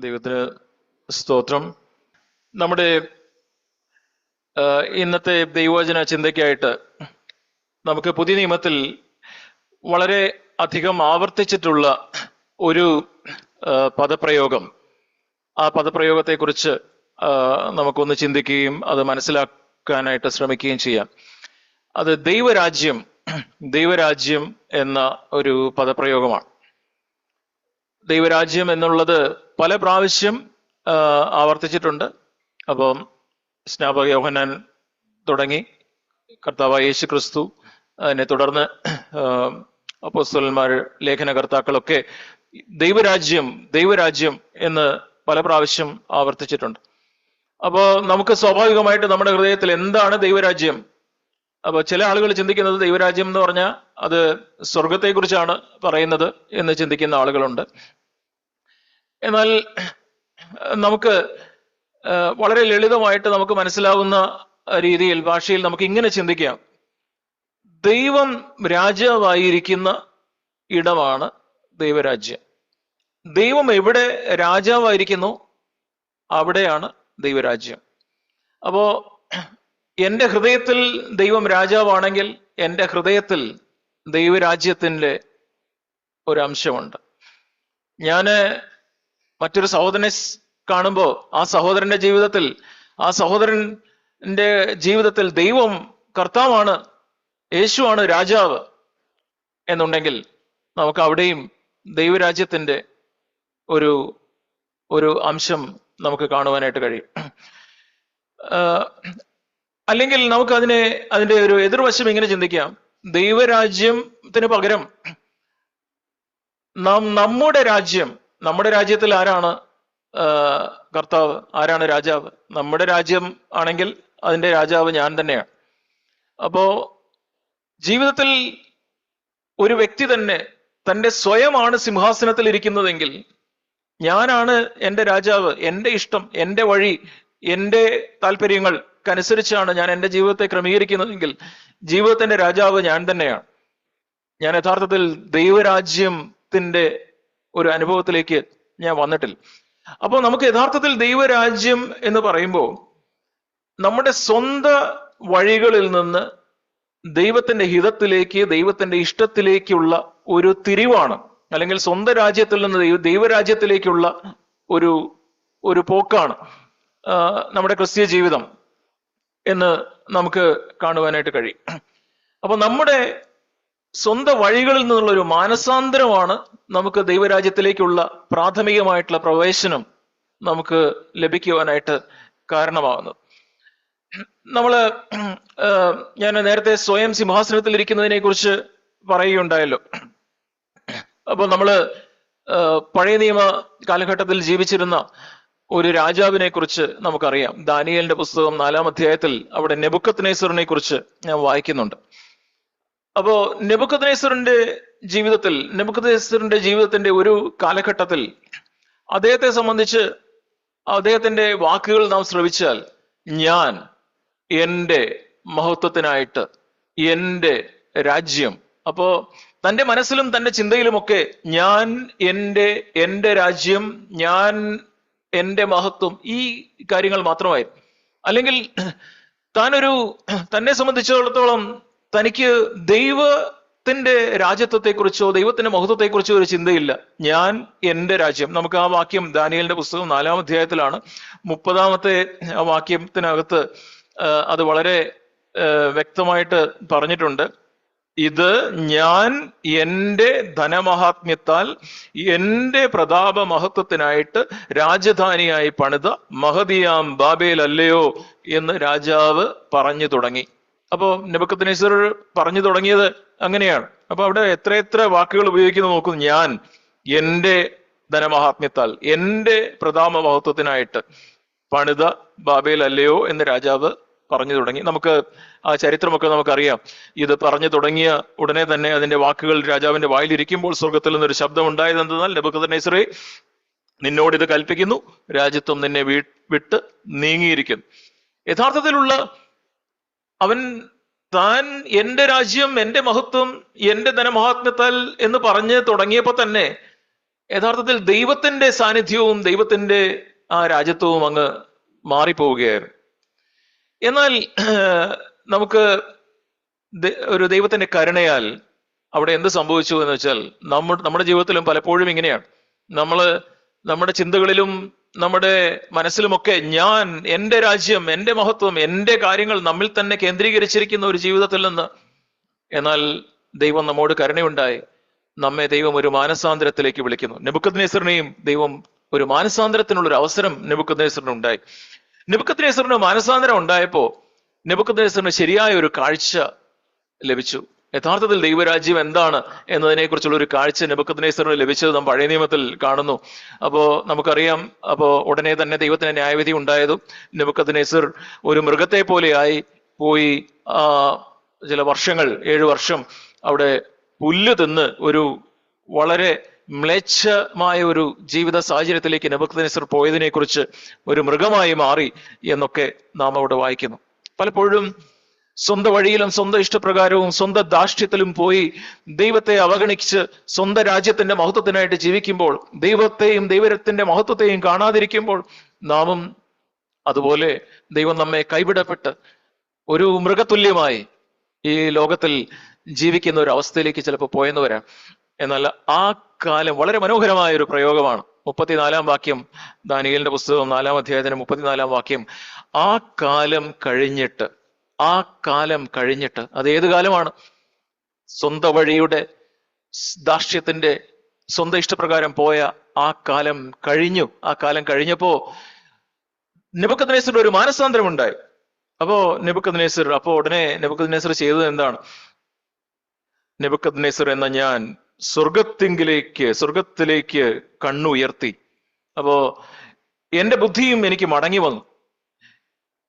ദൈവത്തിന് സ്തോത്രം. നമ്മുടെ ഇന്നത്തെ ദൈവവചന ചിന്തയ്ക്കായിട്ട് നമുക്ക് പുതിയ നിയമത്തിൽ വളരെ അധികം ആവർത്തിച്ചിട്ടുള്ള ഒരു പദപ്രയോഗം, ആ പദപ്രയോഗത്തെക്കുറിച്ച് നമുക്കൊന്ന് ചിന്തിക്കുകയും അത് മനസ്സിലാക്കാനായിട്ട് ശ്രമിക്കുകയും ചെയ്യാം. അത് ദൈവരാജ്യം എന്ന ഒരു പദപ്രയോഗമാണ്. ദൈവരാജ്യം എന്നുള്ളത് പല പ്രാവശ്യം ആവർത്തിച്ചിട്ടുണ്ട്. അപ്പം സ്നാപക യോഹന്നാൻ തുടങ്ങി കർത്താവായ യേശു ക്രിസ്തു, അതിനെ തുടർന്ന് അപ്പോസ്തലന്മാർ, ലേഖനകർത്താക്കളൊക്കെ ദൈവരാജ്യം എന്ന് പല പ്രാവശ്യം ആവർത്തിച്ചിട്ടുണ്ട്. അപ്പോൾ നമുക്ക് സ്വാഭാവികമായിട്ട് നമ്മുടെ ഹൃദയത്തിൽ എന്താണ് ദൈവരാജ്യം? അപ്പോൾ ചില ആളുകൾ ചിന്തിക്കുന്നത് ദൈവരാജ്യം എന്ന് പറഞ്ഞാൽ അത് സ്വർഗത്തെക്കുറിച്ചാണ് പറയുന്നത് എന്ന് ചിന്തിക്കുന്ന ആളുകളുണ്ട്. എന്നാൽ നമുക്ക് വളരെ ലളിതമായിട്ട് നമുക്ക് മനസ്സിലാവുന്ന രീതിയിൽ, ഭാഷയിൽ നമുക്ക് ഇങ്ങനെ ചിന്തിക്കാം. ദൈവം രാജാവായിരിക്കുന്ന ഇടമാണ് ദൈവരാജ്യം. ദൈവം എവിടെ രാജാവായിരിക്കുന്നു അവിടെയാണ് ദൈവരാജ്യം. അപ്പോ എൻ്റെ ഹൃദയത്തിൽ ദൈവം രാജാവാണെങ്കിൽ എൻ്റെ ഹൃദയത്തിൽ ദൈവരാജ്യത്തിൻ്റെ ഒരംശമുണ്ട്. ഞാന് മറ്റൊരു സഹോദരനെ കാണുമ്പോൾ ആ സഹോദരന്റെ ജീവിതത്തിൽ ദൈവം കർത്താവാണ്, യേശുവാണ് രാജാവ് എന്നുണ്ടെങ്കിൽ നമുക്ക് അവിടെയും ദൈവരാജ്യത്തിൻ്റെ ഒരു അംശം നമുക്ക് കാണുവാനായിട്ട് കഴിയും. അല്ലെങ്കിൽ നമുക്ക് അതിന്റെ ഒരു എതിർവശം ഇങ്ങനെ ചിന്തിക്കാം. ദൈവരാജ്യത്തിന് പകരം നമ്മുടെ രാജ്യത്തിൽ ആരാണ് കർത്താവ്, ആരാണ് രാജാവ്? നമ്മുടെ രാജ്യം ആണെങ്കിൽ അതിന്റെ രാജാവ് ഞാൻ തന്നെയാണ്. അപ്പോ ജീവിതത്തിൽ ഒരു വ്യക്തി തന്നെ തൻ്റെ സ്വയമാണ് സിംഹാസനത്തിൽ ഇരിക്കുന്നതെങ്കിൽ, ഞാനാണ് എൻ്റെ രാജാവ്, എൻ്റെ ഇഷ്ടം, എൻ്റെ വഴി, എൻ്റെ താല്പര്യങ്ങൾക്കനുസരിച്ചാണ് ഞാൻ എൻ്റെ ജീവിതത്തെ ക്രമീകരിക്കുന്നതെങ്കിൽ ജീവിതത്തിന്റെ രാജാവ് ഞാൻ തന്നെയാണ്. ഞാൻ യഥാർത്ഥത്തിൽ ദൈവരാജ്യത്തിന്റെ ഒരു അനുഭവത്തിലേക്ക് ഞാൻ വന്നിട്ടില്ല. അപ്പോൾ നമുക്ക് യഥാർത്ഥത്തിൽ ദൈവരാജ്യം എന്ന് പറയുമ്പോൾ നമ്മുടെ സ്വന്തം വഴികളിൽ നിന്ന് ദൈവത്തിന്റെ ഹിതത്തിലേക്ക്, ദൈവത്തിന്റെ ഇഷ്ടത്തിലേക്കുള്ള ഒരു തിരിവാണ്. അല്ലെങ്കിൽ സ്വന്തം രാജ്യത്തിൽ നിന്ന് ദൈവരാജ്യത്തിലേക്കുള്ള ഒരു പോക്കാണ് നമ്മുടെ ക്രിസ്തീയ ജീവിതം എന്ന് നമുക്ക് കാണുവാനായിട്ട് കഴിയും. അപ്പൊ നമ്മുടെ സ്വന്തം വഴികളിൽ നിന്നുള്ള ഒരു മാനസാന്തരമാണ് നമുക്ക് ദൈവരാജ്യത്തിലേക്കുള്ള പ്രാഥമികമായിട്ടുള്ള പ്രവേശനം നമുക്ക് ലഭിക്കുവാനായിട്ട് കാരണമാകുന്നത്. ഞാൻ നേരത്തെ സ്വയം സിംഹാസനത്തിൽ ഇരിക്കുന്നതിനെ കുറിച്ച് പറയുകയുണ്ടായല്ലോ. അപ്പൊ പഴയ നിയമ കാലഘട്ടത്തിൽ ജീവിച്ചിരുന്ന ഒരു രാജാവിനെ കുറിച്ച് നമുക്കറിയാം. ദാനിയേലിന്റെ പുസ്തകം 4-ാം അധ്യായത്തിൽ അവിടെ നെബൂഖദ്നേസറിനെ കുറിച്ച് ഞാൻ വായിക്കുന്നുണ്ട്. അപ്പോ നെബൂഖദ്നേസറിന്റെ ജീവിതത്തിന്റെ ഒരു കാലഘട്ടത്തിൽ അദ്ദേഹത്തെ സംബന്ധിച്ച് അദ്ദേഹത്തിന്റെ വാക്കുകൾ നാം ശ്രവിച്ചാൽ, ഞാൻ എൻ്റെ മഹത്വത്തിനായിട്ട് എൻ്റെ രാജ്യം, അപ്പോ തൻ്റെ മനസ്സിലും തൻ്റെ ചിന്തയിലുമൊക്കെ ഞാൻ എൻ്റെ രാജ്യം, ഞാൻ എൻ്റെ മഹത്വം, ഈ കാര്യങ്ങൾ മാത്രമായിരുന്നു. അല്ലെങ്കിൽ തന്നെ സംബന്ധിച്ചിടത്തോളം തനിക്ക് ദൈവത്തിന്റെ രാജ്യത്വത്തെക്കുറിച്ചോ ദൈവത്തിന്റെ മഹത്വത്തെക്കുറിച്ചോ ഒരു ചിന്തയില്ല. ഞാൻ എൻ്റെ രാജ്യം. നമുക്ക് ആ വാക്യം ദാനിയേലിന്റെ പുസ്തകം 4-ാം അധ്യായത്തിലാണ്. 30-ാമത്തെ ആ വാക്യത്തിനകത്ത് അത് വളരെ വ്യക്തമായിട്ട് പറഞ്ഞിട്ടുണ്ട്. ഇത് ഞാൻ എൻ്റെ ധനമഹാത്മ്യത്താൽ എൻ്റെ പ്രതാപ മഹത്വത്തിനായിട്ട് രാജധാനിയായി പണിത മഹതിയാം ബാബേൽ അല്ലയോ എന്ന് രാജാവ് പറഞ്ഞു തുടങ്ങി. അപ്പോ നെബൂഖദ്നേസർ പറഞ്ഞു തുടങ്ങിയത് അങ്ങനെയാണ്. അപ്പൊ അവിടെ എത്ര വാക്കുകൾ ഉപയോഗിക്കുന്നു നോക്കും. ഞാൻ എൻ്റെ ധനമഹാത്മ്യത്താൽ എൻ്റെ പ്രതാപ മഹത്വത്തിനായിട്ട് പണിത ബാബേൽ അല്ലയോ എന്ന് രാജാവ് പറഞ്ഞു തുടങ്ങി. നമുക്ക് ആ ചരിത്രമൊക്കെ നമുക്കറിയാം. ഇത് പറഞ്ഞു തുടങ്ങിയ ഉടനെ തന്നെ അതിന്റെ വാക്കുകൾ രാജാവിന്റെ വായിലിരിക്കുമ്പോൾ സ്വർഗത്തിൽ നിന്നൊരു ശബ്ദം ഉണ്ടായത് എന്തെന്നാൽ, നെബൂഖദ്നേസറേ, നിന്നോട് ഇത് കൽപ്പിക്കുന്നു, രാജ്യത്വം നിന്നെ വിട്ട് നീങ്ങിയിരിക്കുന്നു. യഥാർത്ഥത്തിലുള്ള താൻ എൻ്റെ രാജ്യം, എൻ്റെ മഹത്വം, എൻ്റെ ധനമഹാത്മ്യത്താൽ എന്ന് പറഞ്ഞ് തുടങ്ങിയപ്പോ തന്നെ യഥാർത്ഥത്തിൽ ദൈവത്തിന്റെ സാന്നിധ്യവും ദൈവത്തിന്റെ ആ രാജ്യത്വവും അങ്ങ് മാറിപ്പോവുകയായിരുന്നു. എന്നാൽ നമുക്ക് ഒരു ദൈവത്തിന്റെ കരുണയാൽ അവിടെ എന്ത് സംഭവിച്ചു എന്ന് വെച്ചാൽ, നമ്മുടെ ജീവിതത്തിലും പലപ്പോഴും ഇങ്ങനെയാണ്. നമ്മുടെ ചിന്തകളിലും നമ്മുടെ മനസ്സിലുമൊക്കെ ഞാൻ, എൻ്റെ രാജ്യം, എൻ്റെ മഹത്വം, എൻ്റെ കാര്യങ്ങൾ നമ്മിൽ തന്നെ കേന്ദ്രീകരിച്ചിരിക്കുന്ന ഒരു ജീവിതത്തിൽ നിന്ന്, എന്നാൽ ദൈവം നമ്മോട് കരുണയുണ്ടായി നമ്മെ ദൈവം ഒരു മാനസാന്തരത്തിലേക്ക് വിളിക്കുന്നു. നെബൂഖദ്നേസറിനെയും ദൈവം ഒരു മാനസാന്തരത്തിനുള്ള ഒരു അവസരം നെബൂഖദ്നേസറിന് ഉണ്ടായി. നെബൂഖദ്നേസറിന് മാനസാന്തരം ഉണ്ടായപ്പോ നെബൂഖദ്നേസറിന് ശരിയായ ഒരു കാഴ്ച ലഭിച്ചു. യഥാർത്ഥത്തിൽ ദൈവരാജ്യം എന്താണ് എന്നതിനെ കുറിച്ചുള്ള ഒരു കാഴ്ച നെബൂഖദ്നേസറിന് ലഭിച്ചത് നാം പഴയ നിയമത്തിൽ കാണുന്നു. അപ്പോ നമുക്കറിയാം, ഉടനെ തന്നെ ദൈവത്തിന് ന്യായവിധി ഉണ്ടായതും നെബൂഖദ്നേസർ ഒരു മൃഗത്തെ പോലെയായി പോയി ചില വർഷങ്ങൾ, 7 വർഷം അവിടെ പുല്ല് തിന്ന് ഒരു വളരെ മ്ലേച്ഛമായ ഒരു ജീവിത സാഹചര്യത്തിലേക്ക് നെബൂഖദ്നേസർ പോയതിനെ കുറിച്ച്, ഒരു മൃഗമായി മാറി എന്നൊക്കെ നാം അവിടെ വായിക്കുന്നു. പലപ്പോഴും സ്വന്തം വഴിയിലും സ്വന്തം ഇഷ്ടപ്രകാരവും സ്വന്തം ധാർഷ്ട്യത്തിലും പോയി ദൈവത്തെ അവഗണിച്ച് സ്വന്തം രാജ്യത്തിന്റെ മഹത്വത്തിനായിട്ട് ജീവിക്കുമ്പോൾ, ദൈവത്തെയും ദൈവത്തിന്റെ മഹത്വത്തെയും കാണാതിരിക്കുമ്പോൾ, നാമും അതുപോലെ ദൈവം നമ്മെ കൈവിടപ്പെട്ട് ഒരു മൃഗതുല്യമായി ഈ ലോകത്തിൽ ജീവിക്കുന്ന ഒരു അവസ്ഥയിലേക്ക് ചിലപ്പോൾ പോയെന്ന് വരാം. എന്നാൽ ആ കാലം വളരെ മനോഹരമായ ഒരു പ്രയോഗമാണ്. 34 വാക്യം, ദാനിയേലിന്റെ പുസ്തകം 4-ാം അധ്യായത്തിന് 34-ാം വാക്യം. ആ കാലം കഴിഞ്ഞിട്ട്, ആ കാലം കഴിഞ്ഞിട്ട്, അത് ഏത് കാലമാണ്? സ്വന്തം വഴിയുടെ ധാർഷ്ട്യത്തിന്റെ സ്വന്തം ഇഷ്ടപ്രകാരം പോയ ആ കാലം കഴിഞ്ഞു. ആ കാലം കഴിഞ്ഞപ്പോ നെബൂഖദ്നേസറിന്റെ ഒരു മാനസാന്തരം ഉണ്ടായി. അപ്പോ ഉടനെ നെബൂഖദ്നേസർ ചെയ്തത് എന്താണ്? നെബൂഖദ്നേസർ എന്ന ഞാൻ സ്വർഗത്തിലേക്ക് കണ്ണുയർത്തി. അപ്പോ എന്റെ ബുദ്ധിയും എനിക്ക് മടങ്ങി വന്നു.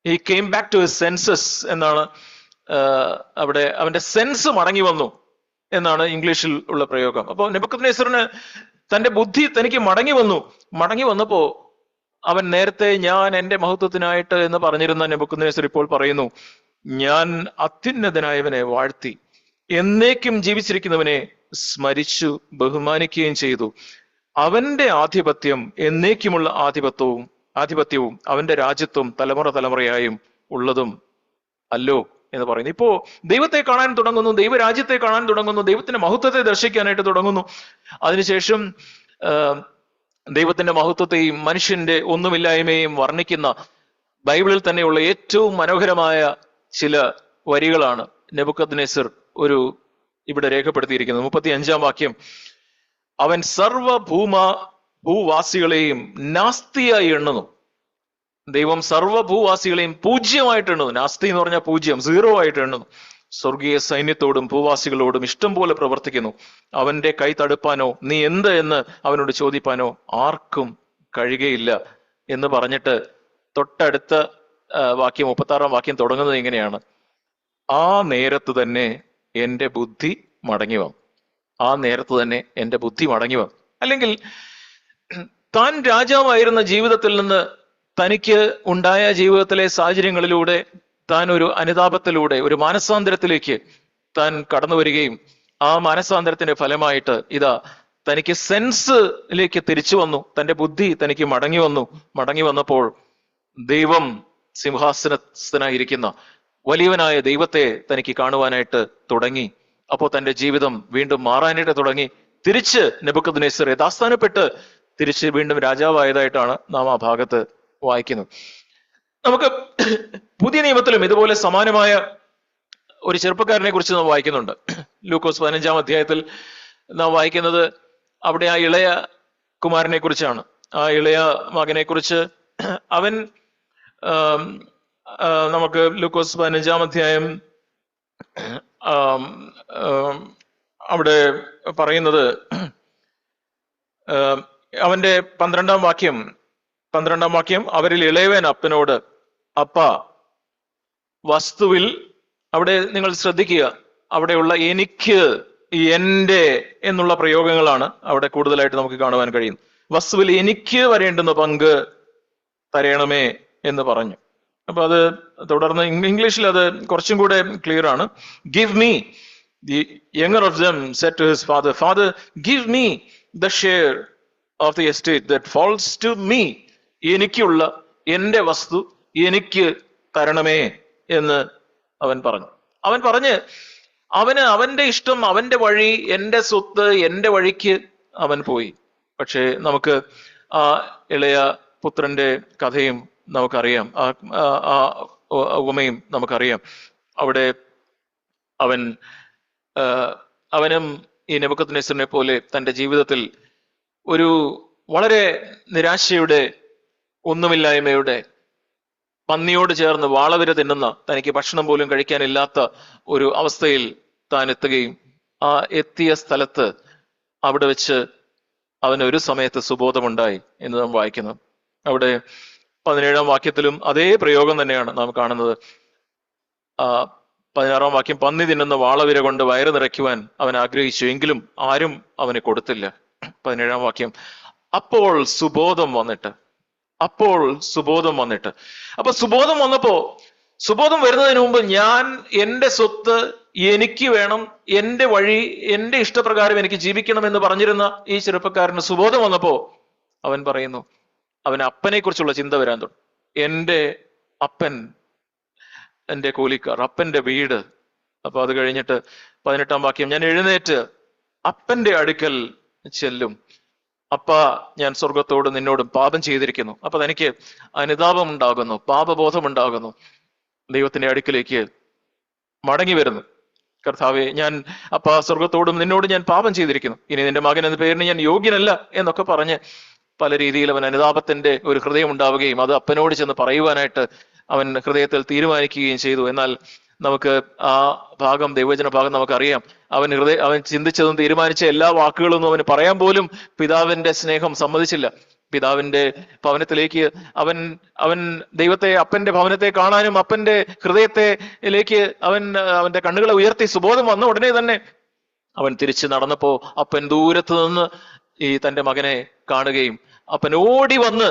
ഈ came back to his senses എന്നാണ് അവിടെ, അവന്റെ സെൻസ് മടങ്ങി വന്നു എന്നാണ് ഇംഗ്ലീഷിൽ ഉള്ള പ്രയോഗം. അപ്പോൾ നെബൂഖദ്നേസറിന് തന്റെ ബുദ്ധി തനിക്ക് മടങ്ങി വന്നപ്പോ അവൻ നേരത്തെ ഞാൻ എന്റെ മഹത്വത്തിനായിട്ട് എന്ന് പറഞ്ഞിരുന്ന നെബൂഖദ്നേസർ ഇപ്പോൾ പറയുന്നു, ഞാൻ അത്യുന്നതനായവനെ വാഴ്ത്തി എന്നേക്കും ജീവിച്ചിരിക്കുന്നവനെ സ്മരിച്ചു ബഹുമാനിക്കുകയും ചെയ്തു. അവന്റെ ആധിപത്യം എന്നേക്കുമുള്ള ആധിപത്യവും അവന്റെ രാജ്യത്വം തലമുറയായും ഉള്ളതും അല്ലോ എന്ന് പറയുന്നു. ഇപ്പോ ദൈവത്തെ കാണാൻ തുടങ്ങുന്നു, ദൈവരാജ്യത്തെ കാണാൻ തുടങ്ങുന്നു, ദൈവത്തിന്റെ മഹത്വത്തെ ദർശിക്കാനായിട്ട് തുടങ്ങുന്നു. അതിനുശേഷം ദൈവത്തിന്റെ മഹത്വത്തെയും മനുഷ്യന്റെ ഒന്നുമില്ലായ്മയും വർണ്ണിക്കുന്ന ബൈബിളിൽ തന്നെയുള്ള ഏറ്റവും മനോഹരമായ ചില വരികളാണ് നെബൂഖദ്നേസർ ഇവിടെ രേഖപ്പെടുത്തിയിരിക്കുന്നത്. 35-ാം വാക്യം. അവൻ ഭൂവാസികളെയും നാസ്തിയായി എണ്ണുന്നു. ദൈവം സർവ്വഭൂവാസികളെയും പൂജ്യമായിട്ട് എണ്ണുന്നു. നാസ്തി എന്ന് പറഞ്ഞാൽ പൂജ്യം, 0 ആയിട്ട് എണ്ണുന്നു. സ്വർഗീയ സൈന്യത്തോടും ഭൂവാസികളോടും ഇഷ്ടം പോലെ പ്രവർത്തിക്കുന്നു. അവന്റെ കൈ തടുപ്പാനോ നീ എന്ത് എന്ന് അവനോട് ചോദിപ്പാനോ ആർക്കും കഴിയുകയില്ല എന്ന് പറഞ്ഞിട്ട് തൊട്ടടുത്ത വാക്യം, 36-ാം വാക്യം തുടങ്ങുന്നത് ഇങ്ങനെയാണ്: ആ നേരത്ത് തന്നെ എന്റെ ബുദ്ധി മടങ്ങി വന്നു. ആ നേരത്ത് തന്നെ എന്റെ ബുദ്ധി മടങ്ങി വന്നു. അല്ലെങ്കിൽ താൻ രാജാവായിരുന്ന ജീവിതത്തിൽ നിന്ന് തനിക്ക് ഉണ്ടായ ജീവിതത്തിലെ സാഹചര്യങ്ങളിലൂടെ താൻ ഒരു അനുതാപത്തിലൂടെ ഒരു മാനസാന്തരത്തിലേക്ക് താൻ കടന്നു വരികയും ആ മാനസാന്തരത്തിന്റെ ഫലമായിട്ട് തനിക്ക് സെൻസിലേക്ക് തിരിച്ചു വന്നു. തന്റെ ബുദ്ധി തനിക്ക് മടങ്ങി വന്നപ്പോൾ ദൈവം സിംഹാസനസ്ഥനായിരിക്കുന്ന വലിയവനായ ദൈവത്തെ തനിക്ക് കാണുവാനായിട്ട് തുടങ്ങി. അപ്പോൾ തന്റെ ജീവിതം വീണ്ടും മാറാനായിട്ട് തുടങ്ങി. തിരിച്ച് നെബൂഖദ്നേസർ യഥാസ്ഥാനപ്പെട്ട് തിരിച്ച് വീണ്ടും രാജാവായതായിട്ടാണ് നാം ആ ഭാഗത്ത് വായിക്കുന്നത്. നമുക്ക് പുതിയ നിയമത്തിലും ഇതുപോലെ സമാനമായ ഒരു ചെറുപ്പക്കാരനെ കുറിച്ച് നാം വായിക്കുന്നുണ്ട്. ലൂക്കോസ് 15-ാം അധ്യായത്തിൽ നാം വായിക്കുന്നത് അവിടെ ആ ഇളയ കുമാരനെ കുറിച്ചാണ്. ആ ഇളയ മകനെ കുറിച്ച് അവൻ നമുക്ക് ലൂക്കോസ് 15-ാം അധ്യായം അവിടെ പറയുന്നത് അവന്റെ 12-ാം വാക്യം അവരിൽ ഇളയവൻ അപ്പനോട്, അപ്പ വസ്തുവിൽ, അവിടെ നിങ്ങൾ ശ്രദ്ധിക്കുക, അവിടെയുള്ള എനിക്ക്, എന്റെ എന്നുള്ള പ്രയോഗങ്ങളാണ് അവിടെ കൂടുതലായിട്ട് നമുക്ക് കാണുവാൻ കഴിയും. വസ്തുവിൽ എനിക്ക് വരേണ്ടുന്ന പങ്ക് തരയണമേ എന്ന് പറഞ്ഞു. അപ്പൊ അത് തുടർന്ന് ഇംഗ്ലീഷിൽ അത് കുറച്ചും കൂടെ ക്ലിയർ ആണ്. Give me, the younger of them said to his father, Father, give me the share of the estate that falls to me, എനിക്കുള്ള എന്റെ വസ്തു എനിക്ക് തരണമേ എന്ന് അവൻ പറഞ്ഞു. അവൻ പറഞ്ഞ് അവന്റെ ഇഷ്ടം, അവന്റെ വഴി, എന്റെ സ്വത്ത്, എന്റെ വഴിക്ക് അവൻ പോയി. പക്ഷേ നമുക്ക് ആ ഇളയ പുത്രന്റെ കഥയും നമുക്കറിയാം, ആ ഉപമയും നമുക്കറിയാം. അവിടെ അവനും ഈ നെബൂഖദ്നേസറിനെ പോലെ തന്റെ ജീവിതത്തിൽ ഒരു വളരെ നിരാശയുടെ, ഒന്നുമില്ലായ്മയുടെ, പന്നിയോട് ചേർന്ന് വാളവിര തിന്നുന്ന, തനിക്ക് ഭക്ഷണം പോലും കഴിക്കാനില്ലാത്ത ഒരു അവസ്ഥയിൽ താൻ എത്തുകയും ആ എത്തിയ സ്ഥലത്ത് അവിടെ വെച്ച് അവന് ഒരു സമയത്ത് സുബോധമുണ്ടായി എന്ന് നാം വായിക്കുന്നു. അവിടെ 17-ാം വാക്യത്തിലും അതേ പ്രയോഗം തന്നെയാണ് നാം കാണുന്നത്. 16-ാം വാക്യം, പന്നി തിന്നുന്ന വാളവിര കൊണ്ട് വയറ് നിറയ്ക്കുവാൻ അവൻ ആഗ്രഹിച്ചു, എങ്കിലും ആരും അവന് കൊടുത്തില്ല. 17-ാം വാക്യം, അപ്പോൾ സുബോധം വന്നിട്ട്. അപ്പൊ സുബോധം വന്നപ്പോ, സുബോധം വരുന്നതിന് മുമ്പ് ഞാൻ എന്റെ സ്വത്ത് എനിക്ക് വേണം, എന്റെ വഴി, എന്റെ ഇഷ്ടപ്രകാരം എനിക്ക് ജീവിക്കണം എന്ന് പറഞ്ഞിരുന്ന ഈ ചെറുപ്പക്കാരന് സുബോധം വന്നപ്പോ അവൻ പറയുന്നു, അവന് അപ്പനെ കുറിച്ചുള്ള ചിന്ത വരാൻ തുടങ്ങി. എന്റെ അപ്പൻ, എന്റെ കൂലിക്കാർ, അപ്പന്റെ വീട്. അപ്പൊ അത് കഴിഞ്ഞിട്ട് 18-ാം വാക്യം, ഞാൻ എഴുന്നേറ്റ് അപ്പന്റെ അടുക്കൽ ചെല്ലും. അപ്പ, ഞാൻ സ്വർഗത്തോട് നിന്നോടും പാപം ചെയ്തിരിക്കുന്നു. അപ്പൊ തനിക്ക് അനുതാപം ഉണ്ടാകുന്നു, പാപബോധം ഉണ്ടാകുന്നു. ദൈവത്തിന്റെ അടുക്കിലേക്ക് മടങ്ങി വരുന്നു. കർത്താവെ, ഞാൻ സ്വർഗത്തോടും നിന്നോട് ഞാൻ പാപം ചെയ്തിരിക്കുന്നു, ഇനി നിന്റെ മകൻ എന്ന പേരിന് ഞാൻ യോഗ്യനല്ല എന്നൊക്കെ പറഞ്ഞ് പല രീതിയിൽ അവൻ അനുതാപത്തിന്റെ ഒരു ഹൃദയം ഉണ്ടാവുകയും അത് അപ്പനോട് ചെന്ന് പറയുവാനായിട്ട് അവൻ ഹൃദയത്തിൽ തീരുമാനിക്കുകയും ചെയ്തു. എന്നാൽ നമുക്ക് ആ ഭാഗം, ദൈവവചന ഭാഗം നമുക്കറിയാം. അവൻ ചിന്തിച്ചതും തീരുമാനിച്ച എല്ലാ വാക്കുകളൊന്നും അവന് പറയാൻ പോലും പിതാവിന്റെ സ്നേഹം സമ്മതിച്ചില്ല. പിതാവിന്റെ ഭവനത്തിലേക്ക് അവൻ ദൈവത്തെ, അപ്പന്റെ ഭവനത്തെ കാണാനും അപ്പന്റെ ഹൃദയത്തിലേക്ക് അവന്റെ കണ്ണുകളെ ഉയർത്തി സുബോധം വന്ന ഉടനെ തന്നെ അവൻ തിരിച്ചു നടന്നപ്പോ അപ്പൻ ദൂരത്ത് നിന്ന് ഈ തന്റെ മകനെ കാണുകയും അപ്പൻ ഓടി വന്ന്,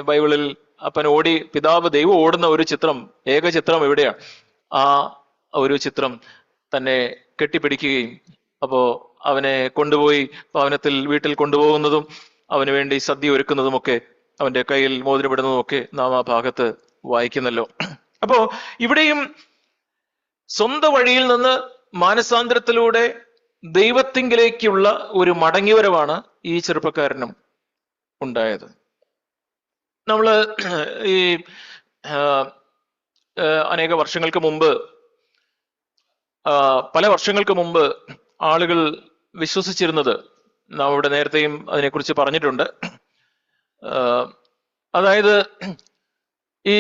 ബൈബിളിൽ അപ്പൻ ഓടി, ദൈവം ഓടുന്ന ഒരു ചിത്രം, ഏക ചിത്രം എവിടെയാണ്? ആ ഒരു ചിത്രം തന്നെ കെട്ടിപ്പിടിക്കുകയും അപ്പോ അവനെ കൊണ്ടുപോയി ഭവനത്തിൽ, വീട്ടിൽ കൊണ്ടുപോകുന്നതും അവന് വേണ്ടി സദ്യ ഒരുക്കുന്നതുമൊക്കെ, അവന്റെ കയ്യിൽ മോതിരമിടുന്നതുമൊക്കെ നാം ആ ഭാഗത്ത് വായിക്കുന്നല്ലോ. അപ്പോ ഇവിടെയും സ്വന്തം വഴിയിൽ നിന്ന് മാനസാന്തരത്തിലൂടെ ദൈവത്തിങ്കിലേക്കുള്ള ഒരു മടങ്ങിവരവാണ് ഈ ചെറുപ്പക്കാരനും ഉണ്ടായത്. നമ്മള് ഈ അനേക വർഷങ്ങൾക്ക് മുമ്പ്, പല വർഷങ്ങൾക്ക് മുമ്പ് ആളുകൾ വിശ്വസിച്ചിരുന്നത്, നാം ഇവിടെ നേരത്തെയും അതിനെക്കുറിച്ച് പറഞ്ഞിട്ടുണ്ട്. അതായത് ഈ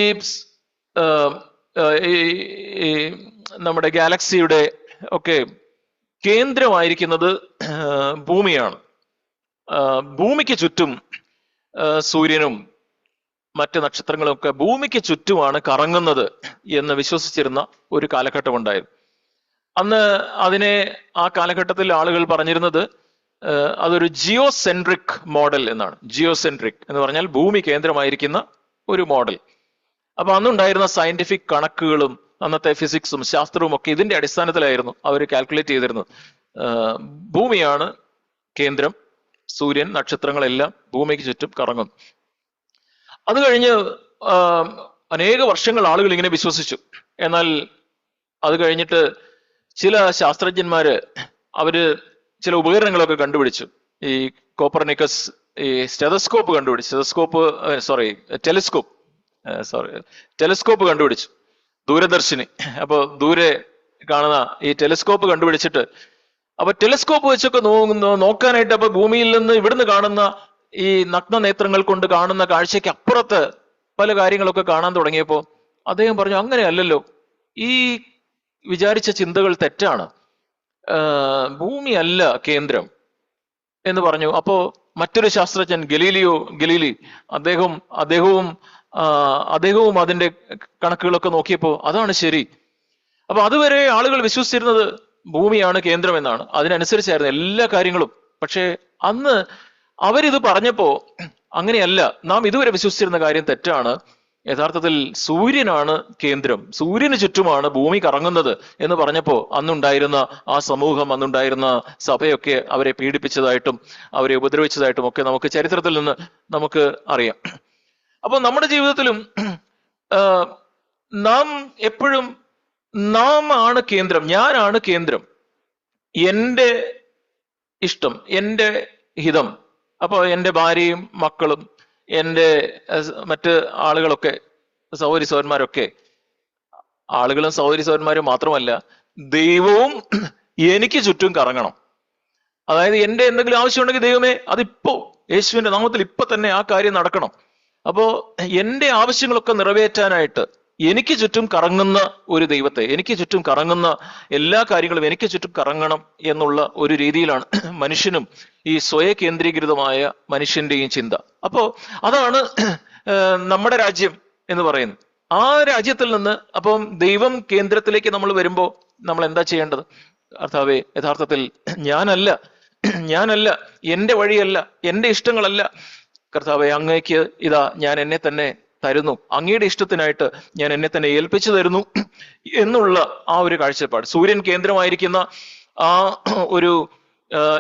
നമ്മുടെ ഗാലക്സിയുടെ ഒക്കെ കേന്ദ്രമായിരിക്കുന്നത് ഭൂമിയാണ്. ഭൂമിക്ക് ചുറ്റും സൂര്യനും മറ്റ് നക്ഷത്രങ്ങളും ഒക്കെ ഭൂമിക്ക് ചുറ്റുമാണ് കറങ്ങുന്നത് എന്ന് വിശ്വസിച്ചിരുന്ന ഒരു കാലഘട്ടം ഉണ്ടായിരുന്നു. അന്ന് ആ കാലഘട്ടത്തിൽ ആളുകൾ പറഞ്ഞിരുന്നത് അതൊരു ജിയോസെൻട്രിക് മോഡൽ എന്നാണ്. ജിയോസെൻട്രിക് എന്ന് പറഞ്ഞാൽ ഭൂമി കേന്ദ്രമായിരിക്കുന്ന ഒരു മോഡൽ. അപ്പൊ അന്നുണ്ടായിരുന്ന സയന്റിഫിക് കണക്കുകളും അന്നത്തെ ഫിസിക്സും ശാസ്ത്രവും ഒക്കെ ഇതിന്റെ അടിസ്ഥാനത്തിലായിരുന്നു അവർ കാൽക്കുലേറ്റ് ചെയ്തിരുന്നത്. ഭൂമിയാണ് കേന്ദ്രം, സൂര്യൻ, നക്ഷത്രങ്ങളെല്ലാം ഭൂമിക്ക് ചുറ്റും കറങ്ങും. അത് കഴിഞ്ഞ് അനേക വർഷങ്ങൾ ആളുകൾ ഇങ്ങനെ വിശ്വസിച്ചു. എന്നാൽ അത് കഴിഞ്ഞിട്ട് ചില ശാസ്ത്രജ്ഞന്മാര് അവര് ചില ഉപകരണങ്ങളൊക്കെ കണ്ടുപിടിച്ചു. ഈ കോപ്പർനിക്കസ് ഈ ടെലസ്കോപ്പ് കണ്ടുപിടിച്ചു, ദൂരദർശിനി. അപ്പൊ ദൂരെ കാണുന്ന ഈ ടെലസ്കോപ്പ് കണ്ടുപിടിച്ചിട്ട്, അപ്പൊ ടെലസ്കോപ്പ് വെച്ചൊക്കെ നോക്കാനായിട്ട്, അപ്പൊ ഭൂമിയിൽ നിന്ന് ഇവിടുന്ന് കാണുന്ന ഈ നഗ്ന നേത്രങ്ങൾ കൊണ്ട് കാണുന്ന കാഴ്ചയ്ക്ക് അപ്പുറത്ത് പല കാര്യങ്ങളൊക്കെ കാണാൻ തുടങ്ങിയപ്പോ അദ്ദേഹം പറഞ്ഞു, അങ്ങനെയല്ലല്ലോ, ഈ വിചാരിച്ച ചിന്തകൾ തെറ്റാണ്, ഭൂമി അല്ല കേന്ദ്രം എന്ന് പറഞ്ഞു. അപ്പോ മറ്റൊരു ശാസ്ത്രജ്ഞൻ ഗലീലി അദ്ദേഹവും അതിന്റെ കണക്കുകളൊക്കെ നോക്കിയപ്പോ അതാണ് ശരി. അപ്പൊ അതുവരെ ആളുകൾ വിശ്വസിച്ചിരുന്നത് ഭൂമിയാണ് കേന്ദ്രം എന്നാണ്, അതിനനുസരിച്ചായിരുന്നു എല്ലാ കാര്യങ്ങളും. പക്ഷെ അന്ന് അവരിത് പറഞ്ഞപ്പോ അങ്ങനെയല്ല, നാം ഇതുവരെ വിശ്വസിച്ചിരുന്ന കാര്യം തെറ്റാണ്, യഥാർത്ഥത്തിൽ സൂര്യനാണ് കേന്ദ്രം, സൂര്യന് ചുറ്റുമാണ് ഭൂമി കറങ്ങുന്നത് എന്ന് പറഞ്ഞപ്പോ അന്നുണ്ടായിരുന്ന ആ സമൂഹം, അന്നുണ്ടായിരുന്ന സഭയൊക്കെ അവരെ പീഡിപ്പിച്ചതായിട്ടും അവരെ ഉപദ്രവിച്ചതായിട്ടും ഒക്കെ നമുക്ക് ചരിത്രത്തിൽ നിന്ന് നമുക്ക് അറിയാം. അപ്പൊ നമ്മുടെ ജീവിതത്തിലും നാം എപ്പോഴും നാം ആണ് കേന്ദ്രം, ഞാനാണ് കേന്ദ്രം, എൻ്റെ ഇഷ്ടം, എൻ്റെ ഹിതം. അപ്പൊ എൻ്റെ ഭാര്യയും മക്കളും എൻ്റെ മറ്റ് ആളുകളൊക്കെ, സഹോദരി സഹോദരന്മാരൊക്കെ, ആളുകളും സഹോദരി സഹോദരന്മാരും മാത്രമല്ല, ദൈവവും എനിക്ക് ചുറ്റും കറങ്ങണം. അതായത് എൻ്റെ എന്തെങ്കിലും ആവശ്യമുണ്ടെങ്കിൽ ദൈവമേ അതിപ്പോ യേശുവിന്റെ നാമത്തിൽ ഇപ്പൊ തന്നെ ആ കാര്യം നടക്കണം. അപ്പോ എൻ്റെ ആവശ്യങ്ങളൊക്കെ നിറവേറ്റാനായിട്ട് എനിക്ക് ചുറ്റും കറങ്ങുന്ന ഒരു ദൈവത്തെ, എനിക്ക് ചുറ്റും കറങ്ങുന്ന എല്ലാ കാര്യങ്ങളും എനിക്ക് ചുറ്റും കറങ്ങണം എന്നുള്ള ഒരു രീതിയിലാണ് മനുഷ്യനും ഈ സ്വയകേന്ദ്രീകൃതമായ മനുഷ്യന്റെയും ചിന്ത. അപ്പോ അതാണ് നമ്മുടെ രാജ്യം എന്ന് പറയുന്നത്. ആ രാജ്യത്തിൽ നിന്ന് അപ്പം ദൈവം കേന്ദ്രത്തിലേക്ക് നമ്മൾ വരുമ്പോൾ നമ്മൾ എന്താ ചെയ്യേണ്ടത്? കർത്താവേ, യഥാർത്ഥത്തിൽ ഞാനല്ല, എൻ്റെ വഴിയല്ല, എൻ്റെ ഇഷ്ടങ്ങളല്ല കർത്താവെ, അങ്ങേക്ക് ഇതാ ഞാൻ എന്നെ തന്നെ തരുന്നു, അങ്ങയുടെ ഇഷ്ടത്തിനായിട്ട് ഞാൻ എന്നെ തന്നെ ഏൽപ്പിച്ചു തരുന്നു എന്നുള്ള ആ ഒരു കാഴ്ചപ്പാട്, സൂര്യൻ കേന്ദ്രമായിരിക്കുന്ന ആ ഒരു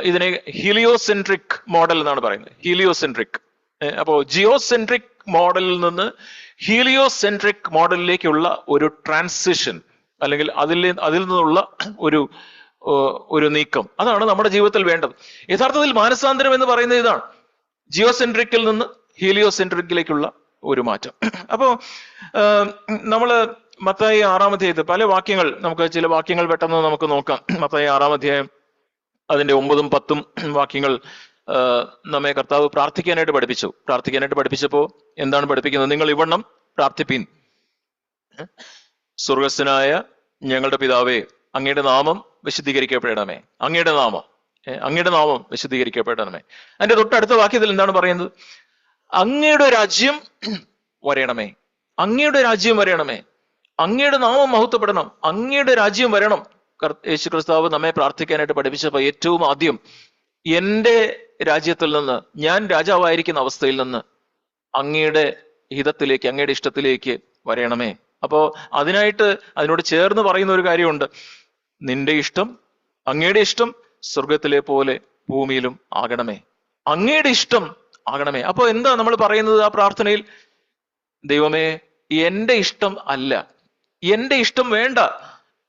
ഇതിനെ ഹീലിയോസെൻട്രിക് മോഡൽ എന്നാണ് പറയുന്നത്. ഹീലിയോസെൻട്രിക്. അപ്പോ ജിയോസെൻട്രിക് മോഡലിൽ നിന്ന് ഹീലിയോസെൻട്രിക് മോഡലിലേക്കുള്ള ഒരു ട്രാൻസിഷൻ, അല്ലെങ്കിൽ അതിൽ നിന്നുള്ള ഒരു നീക്കം, അതാണ് നമ്മുടെ ജീവിതത്തിൽ വേണ്ടത്. യഥാർത്ഥത്തിൽ മാനസാന്തരം എന്ന് പറയുന്നത് ഇതാണ്, ജിയോസെൻട്രിക്കിൽ നിന്ന് ഹീലിയോസെൻട്രിക്കിലേക്കുള്ള ഒരു മാറ്റം. അപ്പോ നമ്മള് മത്തായി 6-ാം അധ്യായത്തിൽ പല വാക്യങ്ങൾ, നമുക്ക് ചില വാക്യങ്ങൾ പെട്ടെന്ന് നമുക്ക് നോക്കാം. മത്തായി 6-ാം അധ്യായം അതിന്റെ 9-ഉം 10-ഉം വാക്യങ്ങൾ നമ്മെ കർത്താവ് പ്രാർത്ഥിക്കാനായിട്ട് പഠിപ്പിച്ചപ്പോ എന്താണ് പഠിപ്പിക്കുന്നത്? നിങ്ങൾ ഇവണ്ണം പ്രാർത്ഥിപ്പീൻ: സ്വർഗസ്ഥനായ ഞങ്ങളുടെ പിതാവേ, അങ്ങയുടെ നാമം വിശുദ്ധീകരിക്കപ്പെടണമേ. അങ്ങയുടെ നാമം വിശുദ്ധീകരിക്കപ്പെടണമേ. അതിന്റെ തൊട്ടടുത്ത വാക്യത്തിൽ എന്താണ് പറയുന്നത്? അങ്ങയുടെ രാജ്യം വരണമേ, അങ്ങയുടെ രാജ്യം വരണമേ, അങ്ങയുടെ നാമം മഹത്വപ്പെടണം, അങ്ങയുടെ രാജ്യം വരണം. യേശു ക്രിസ്താവ് നമ്മെ പ്രാർത്ഥിക്കാനായിട്ട് പഠിപ്പിച്ചപ്പോ ഏറ്റവും ആദ്യം എൻ്റെ രാജ്യത്തിൽ നിന്ന്, ഞാൻ രാജാവായിരിക്കുന്ന അവസ്ഥയിൽ നിന്ന് അങ്ങയുടെ ഹിതത്തിലേക്ക്, അങ്ങയുടെ ഇഷ്ടത്തിലേക്ക് വരണമേ. അപ്പോ അതിനോട് ചേർന്ന് പറയുന്ന ഒരു കാര്യമുണ്ട്: നിന്റെ ഇഷ്ടം, അങ്ങയുടെ ഇഷ്ടം സ്വർഗത്തിലെ പോലെ ഭൂമിയിലും ആകണമേ. അങ്ങയുടെ ഇഷ്ടം ആകണമേ. അപ്പൊ എന്താ നമ്മൾ പറയുന്നത് ആ പ്രാർത്ഥനയിൽ? ദൈവമേ, എൻ്റെ ഇഷ്ടം അല്ല, എൻ്റെ ഇഷ്ടം വേണ്ട,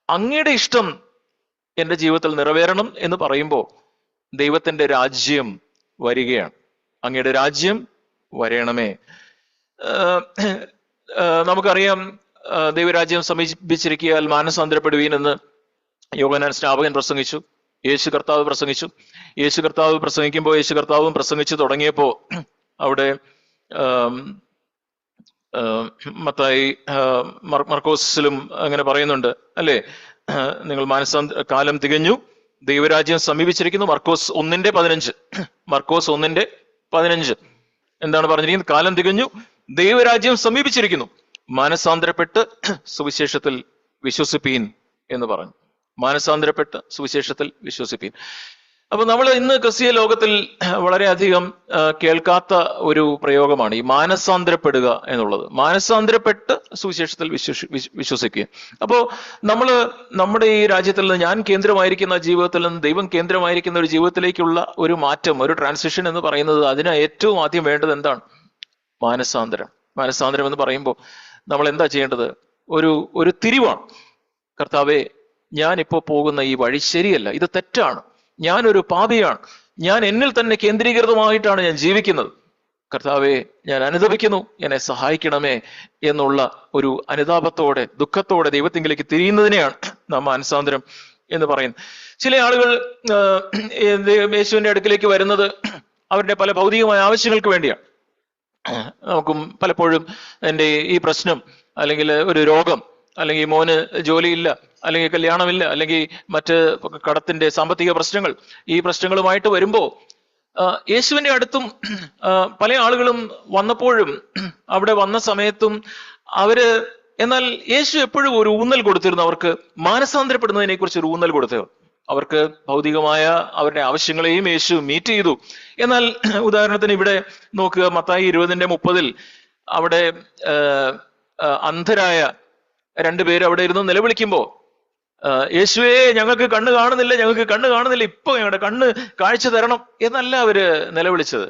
അങ്ങയുടെ ഇഷ്ടം എൻ്റെ ജീവിതത്തിൽ നിറവേറണം എന്ന് പറയുമ്പോൾ ദൈവത്തിന്റെ രാജ്യം വരികയാണ്. അങ്ങയുടെ രാജ്യം വരണമേ. നമുക്കറിയാം, ദൈവരാജ്യം സമീപിച്ചിരിക്കാൻ മാനസാന്തരപ്പെടുവീൻ എന്ന് യോഹന്നാൻ സ്നാപകൻ പ്രസംഗിച്ചു, യേശു കർത്താവ് പ്രസംഗിച്ചു. യേശു കർത്താവ് പ്രസംഗിക്കുമ്പോൾ, യേശു കർത്താവും പ്രസംഗിച്ചു തുടങ്ങിയപ്പോ അവിടെ മത്തായി മർക്കോസിലും അങ്ങനെ പറയുന്നുണ്ട് അല്ലേ? നിങ്ങൾ കാലം തികഞ്ഞു, ദൈവരാജ്യം സമീപിച്ചിരിക്കുന്നു. മർക്കോസ് 1:15 എന്താണ് പറഞ്ഞിരിക്കുന്നത്? കാലം തികഞ്ഞു, ദൈവരാജ്യം സമീപിച്ചിരിക്കുന്നു, മാനസാന്തരപ്പെട്ട് സുവിശേഷത്തിൽ വിശ്വസിപ്പീൻ എന്ന് പറഞ്ഞു. മാനസാന്തരപ്പെട്ട് സുവിശേഷത്തിൽ വിശ്വസിപ്പീൻ. അപ്പൊ നമ്മൾ ഇന്ന് ക്രിസ്തീയ ലോകത്തിൽ വളരെയധികം കേൾക്കാത്ത ഒരു പ്രയോഗമാണ് ഈ മാനസാന്തരപ്പെടുക എന്നുള്ളത്. മാനസാന്തരപ്പെട്ട് സുവിശേഷത്തിൽ വിശ്വസിക്കുക. അപ്പോ നമ്മുടെ ഈ രാജ്യത്തിൽ നിന്ന്, ഞാൻ കേന്ദ്രമായിരിക്കുന്ന ജീവിതത്തിൽ നിന്ന് ദൈവം കേന്ദ്രമായിരിക്കുന്ന ഒരു ജീവിതത്തിലേക്കുള്ള ഒരു മാറ്റം, ഒരു ട്രാൻസിഷൻ എന്ന് പറയുന്നത്, അതിന് ഏറ്റവും ആദ്യം വേണ്ടത് എന്താണ്? മാനസാന്തരം എന്ന് പറയുമ്പോൾ നമ്മൾ എന്താ ചെയ്യേണ്ടത്? ഒരു തിരിവാണ്. കർത്താവേ, ഞാനിപ്പോ പോകുന്ന ഈ വഴി ശരിയല്ല, ഇത് തെറ്റാണ്, ഞാനൊരു പാപിയാണ്, ഞാൻ എന്നിൽ തന്നെ കേന്ദ്രീകൃതമായിട്ടാണ് ഞാൻ ജീവിക്കുന്നത്. കർത്താവെ, ഞാൻ അനുതപിക്കുന്നു, എന്നെ സഹായിക്കണമേ എന്നുള്ള ഒരു അനുതാപത്തോടെ, ദുഃഖത്തോടെ ദൈവത്തിങ്കിലേക്ക് തിരിയുന്നതിനെയാണ് നാം മാനസാന്തരം എന്ന് പറയുന്നത്. ചില ആളുകൾ യേശുവിന്റെ അടുക്കിലേക്ക് വരുന്നത് അവരുടെ പല ഭൗതികമായ ആവശ്യങ്ങൾക്ക് വേണ്ടിയാണ്. നമുക്കും പലപ്പോഴും എൻ്റെ ഈ പ്രശ്നം, അല്ലെങ്കിൽ ഒരു രോഗം, അല്ലെങ്കിൽ മോന് ജോലിയില്ല, അല്ലെങ്കിൽ കല്യാണമില്ല, അല്ലെങ്കിൽ മറ്റ് കടത്തിന്റെ സാമ്പത്തിക പ്രശ്നങ്ങൾ, ഈ പ്രശ്നങ്ങളുമായിട്ട് വരുമ്പോൾ യേശുവിന്റെ അടുത്തും പല ആളുകളും വന്നപ്പോഴും, അവിടെ വന്ന സമയത്തും എന്നാൽ യേശു എപ്പോഴും ഒരു ഊന്നൽ കൊടുത്തിരുന്നു. അവർക്ക് മാനസാന്തരപ്പെടുന്നതിനെ കുറിച്ച് ഒരു ഊന്നൽ കൊടുത്തിരുന്നു. അവർക്ക് ഭൗതികമായ അവരുടെ ആവശ്യങ്ങളെയും യേശു മീറ്റ് ചെയ്തു. എന്നാൽ ഉദാഹരണത്തിന് ഇവിടെ നോക്കുക, മത്തായി 20:30 അവിടെ അന്ധരായ രണ്ടുപേര് അവിടെ ഇരുന്ന് നിലവിളിക്കുമ്പോ, യേശുവേ ഞങ്ങൾക്ക് കണ്ണ് കാണുന്നില്ല, ഞങ്ങൾക്ക് കണ്ണ് കാണുന്നില്ല, ഇപ്പൊ ഞങ്ങളുടെ കണ്ണ് കാഴ്ച തരണം എന്നല്ല അവര് നിലവിളിച്ചത്.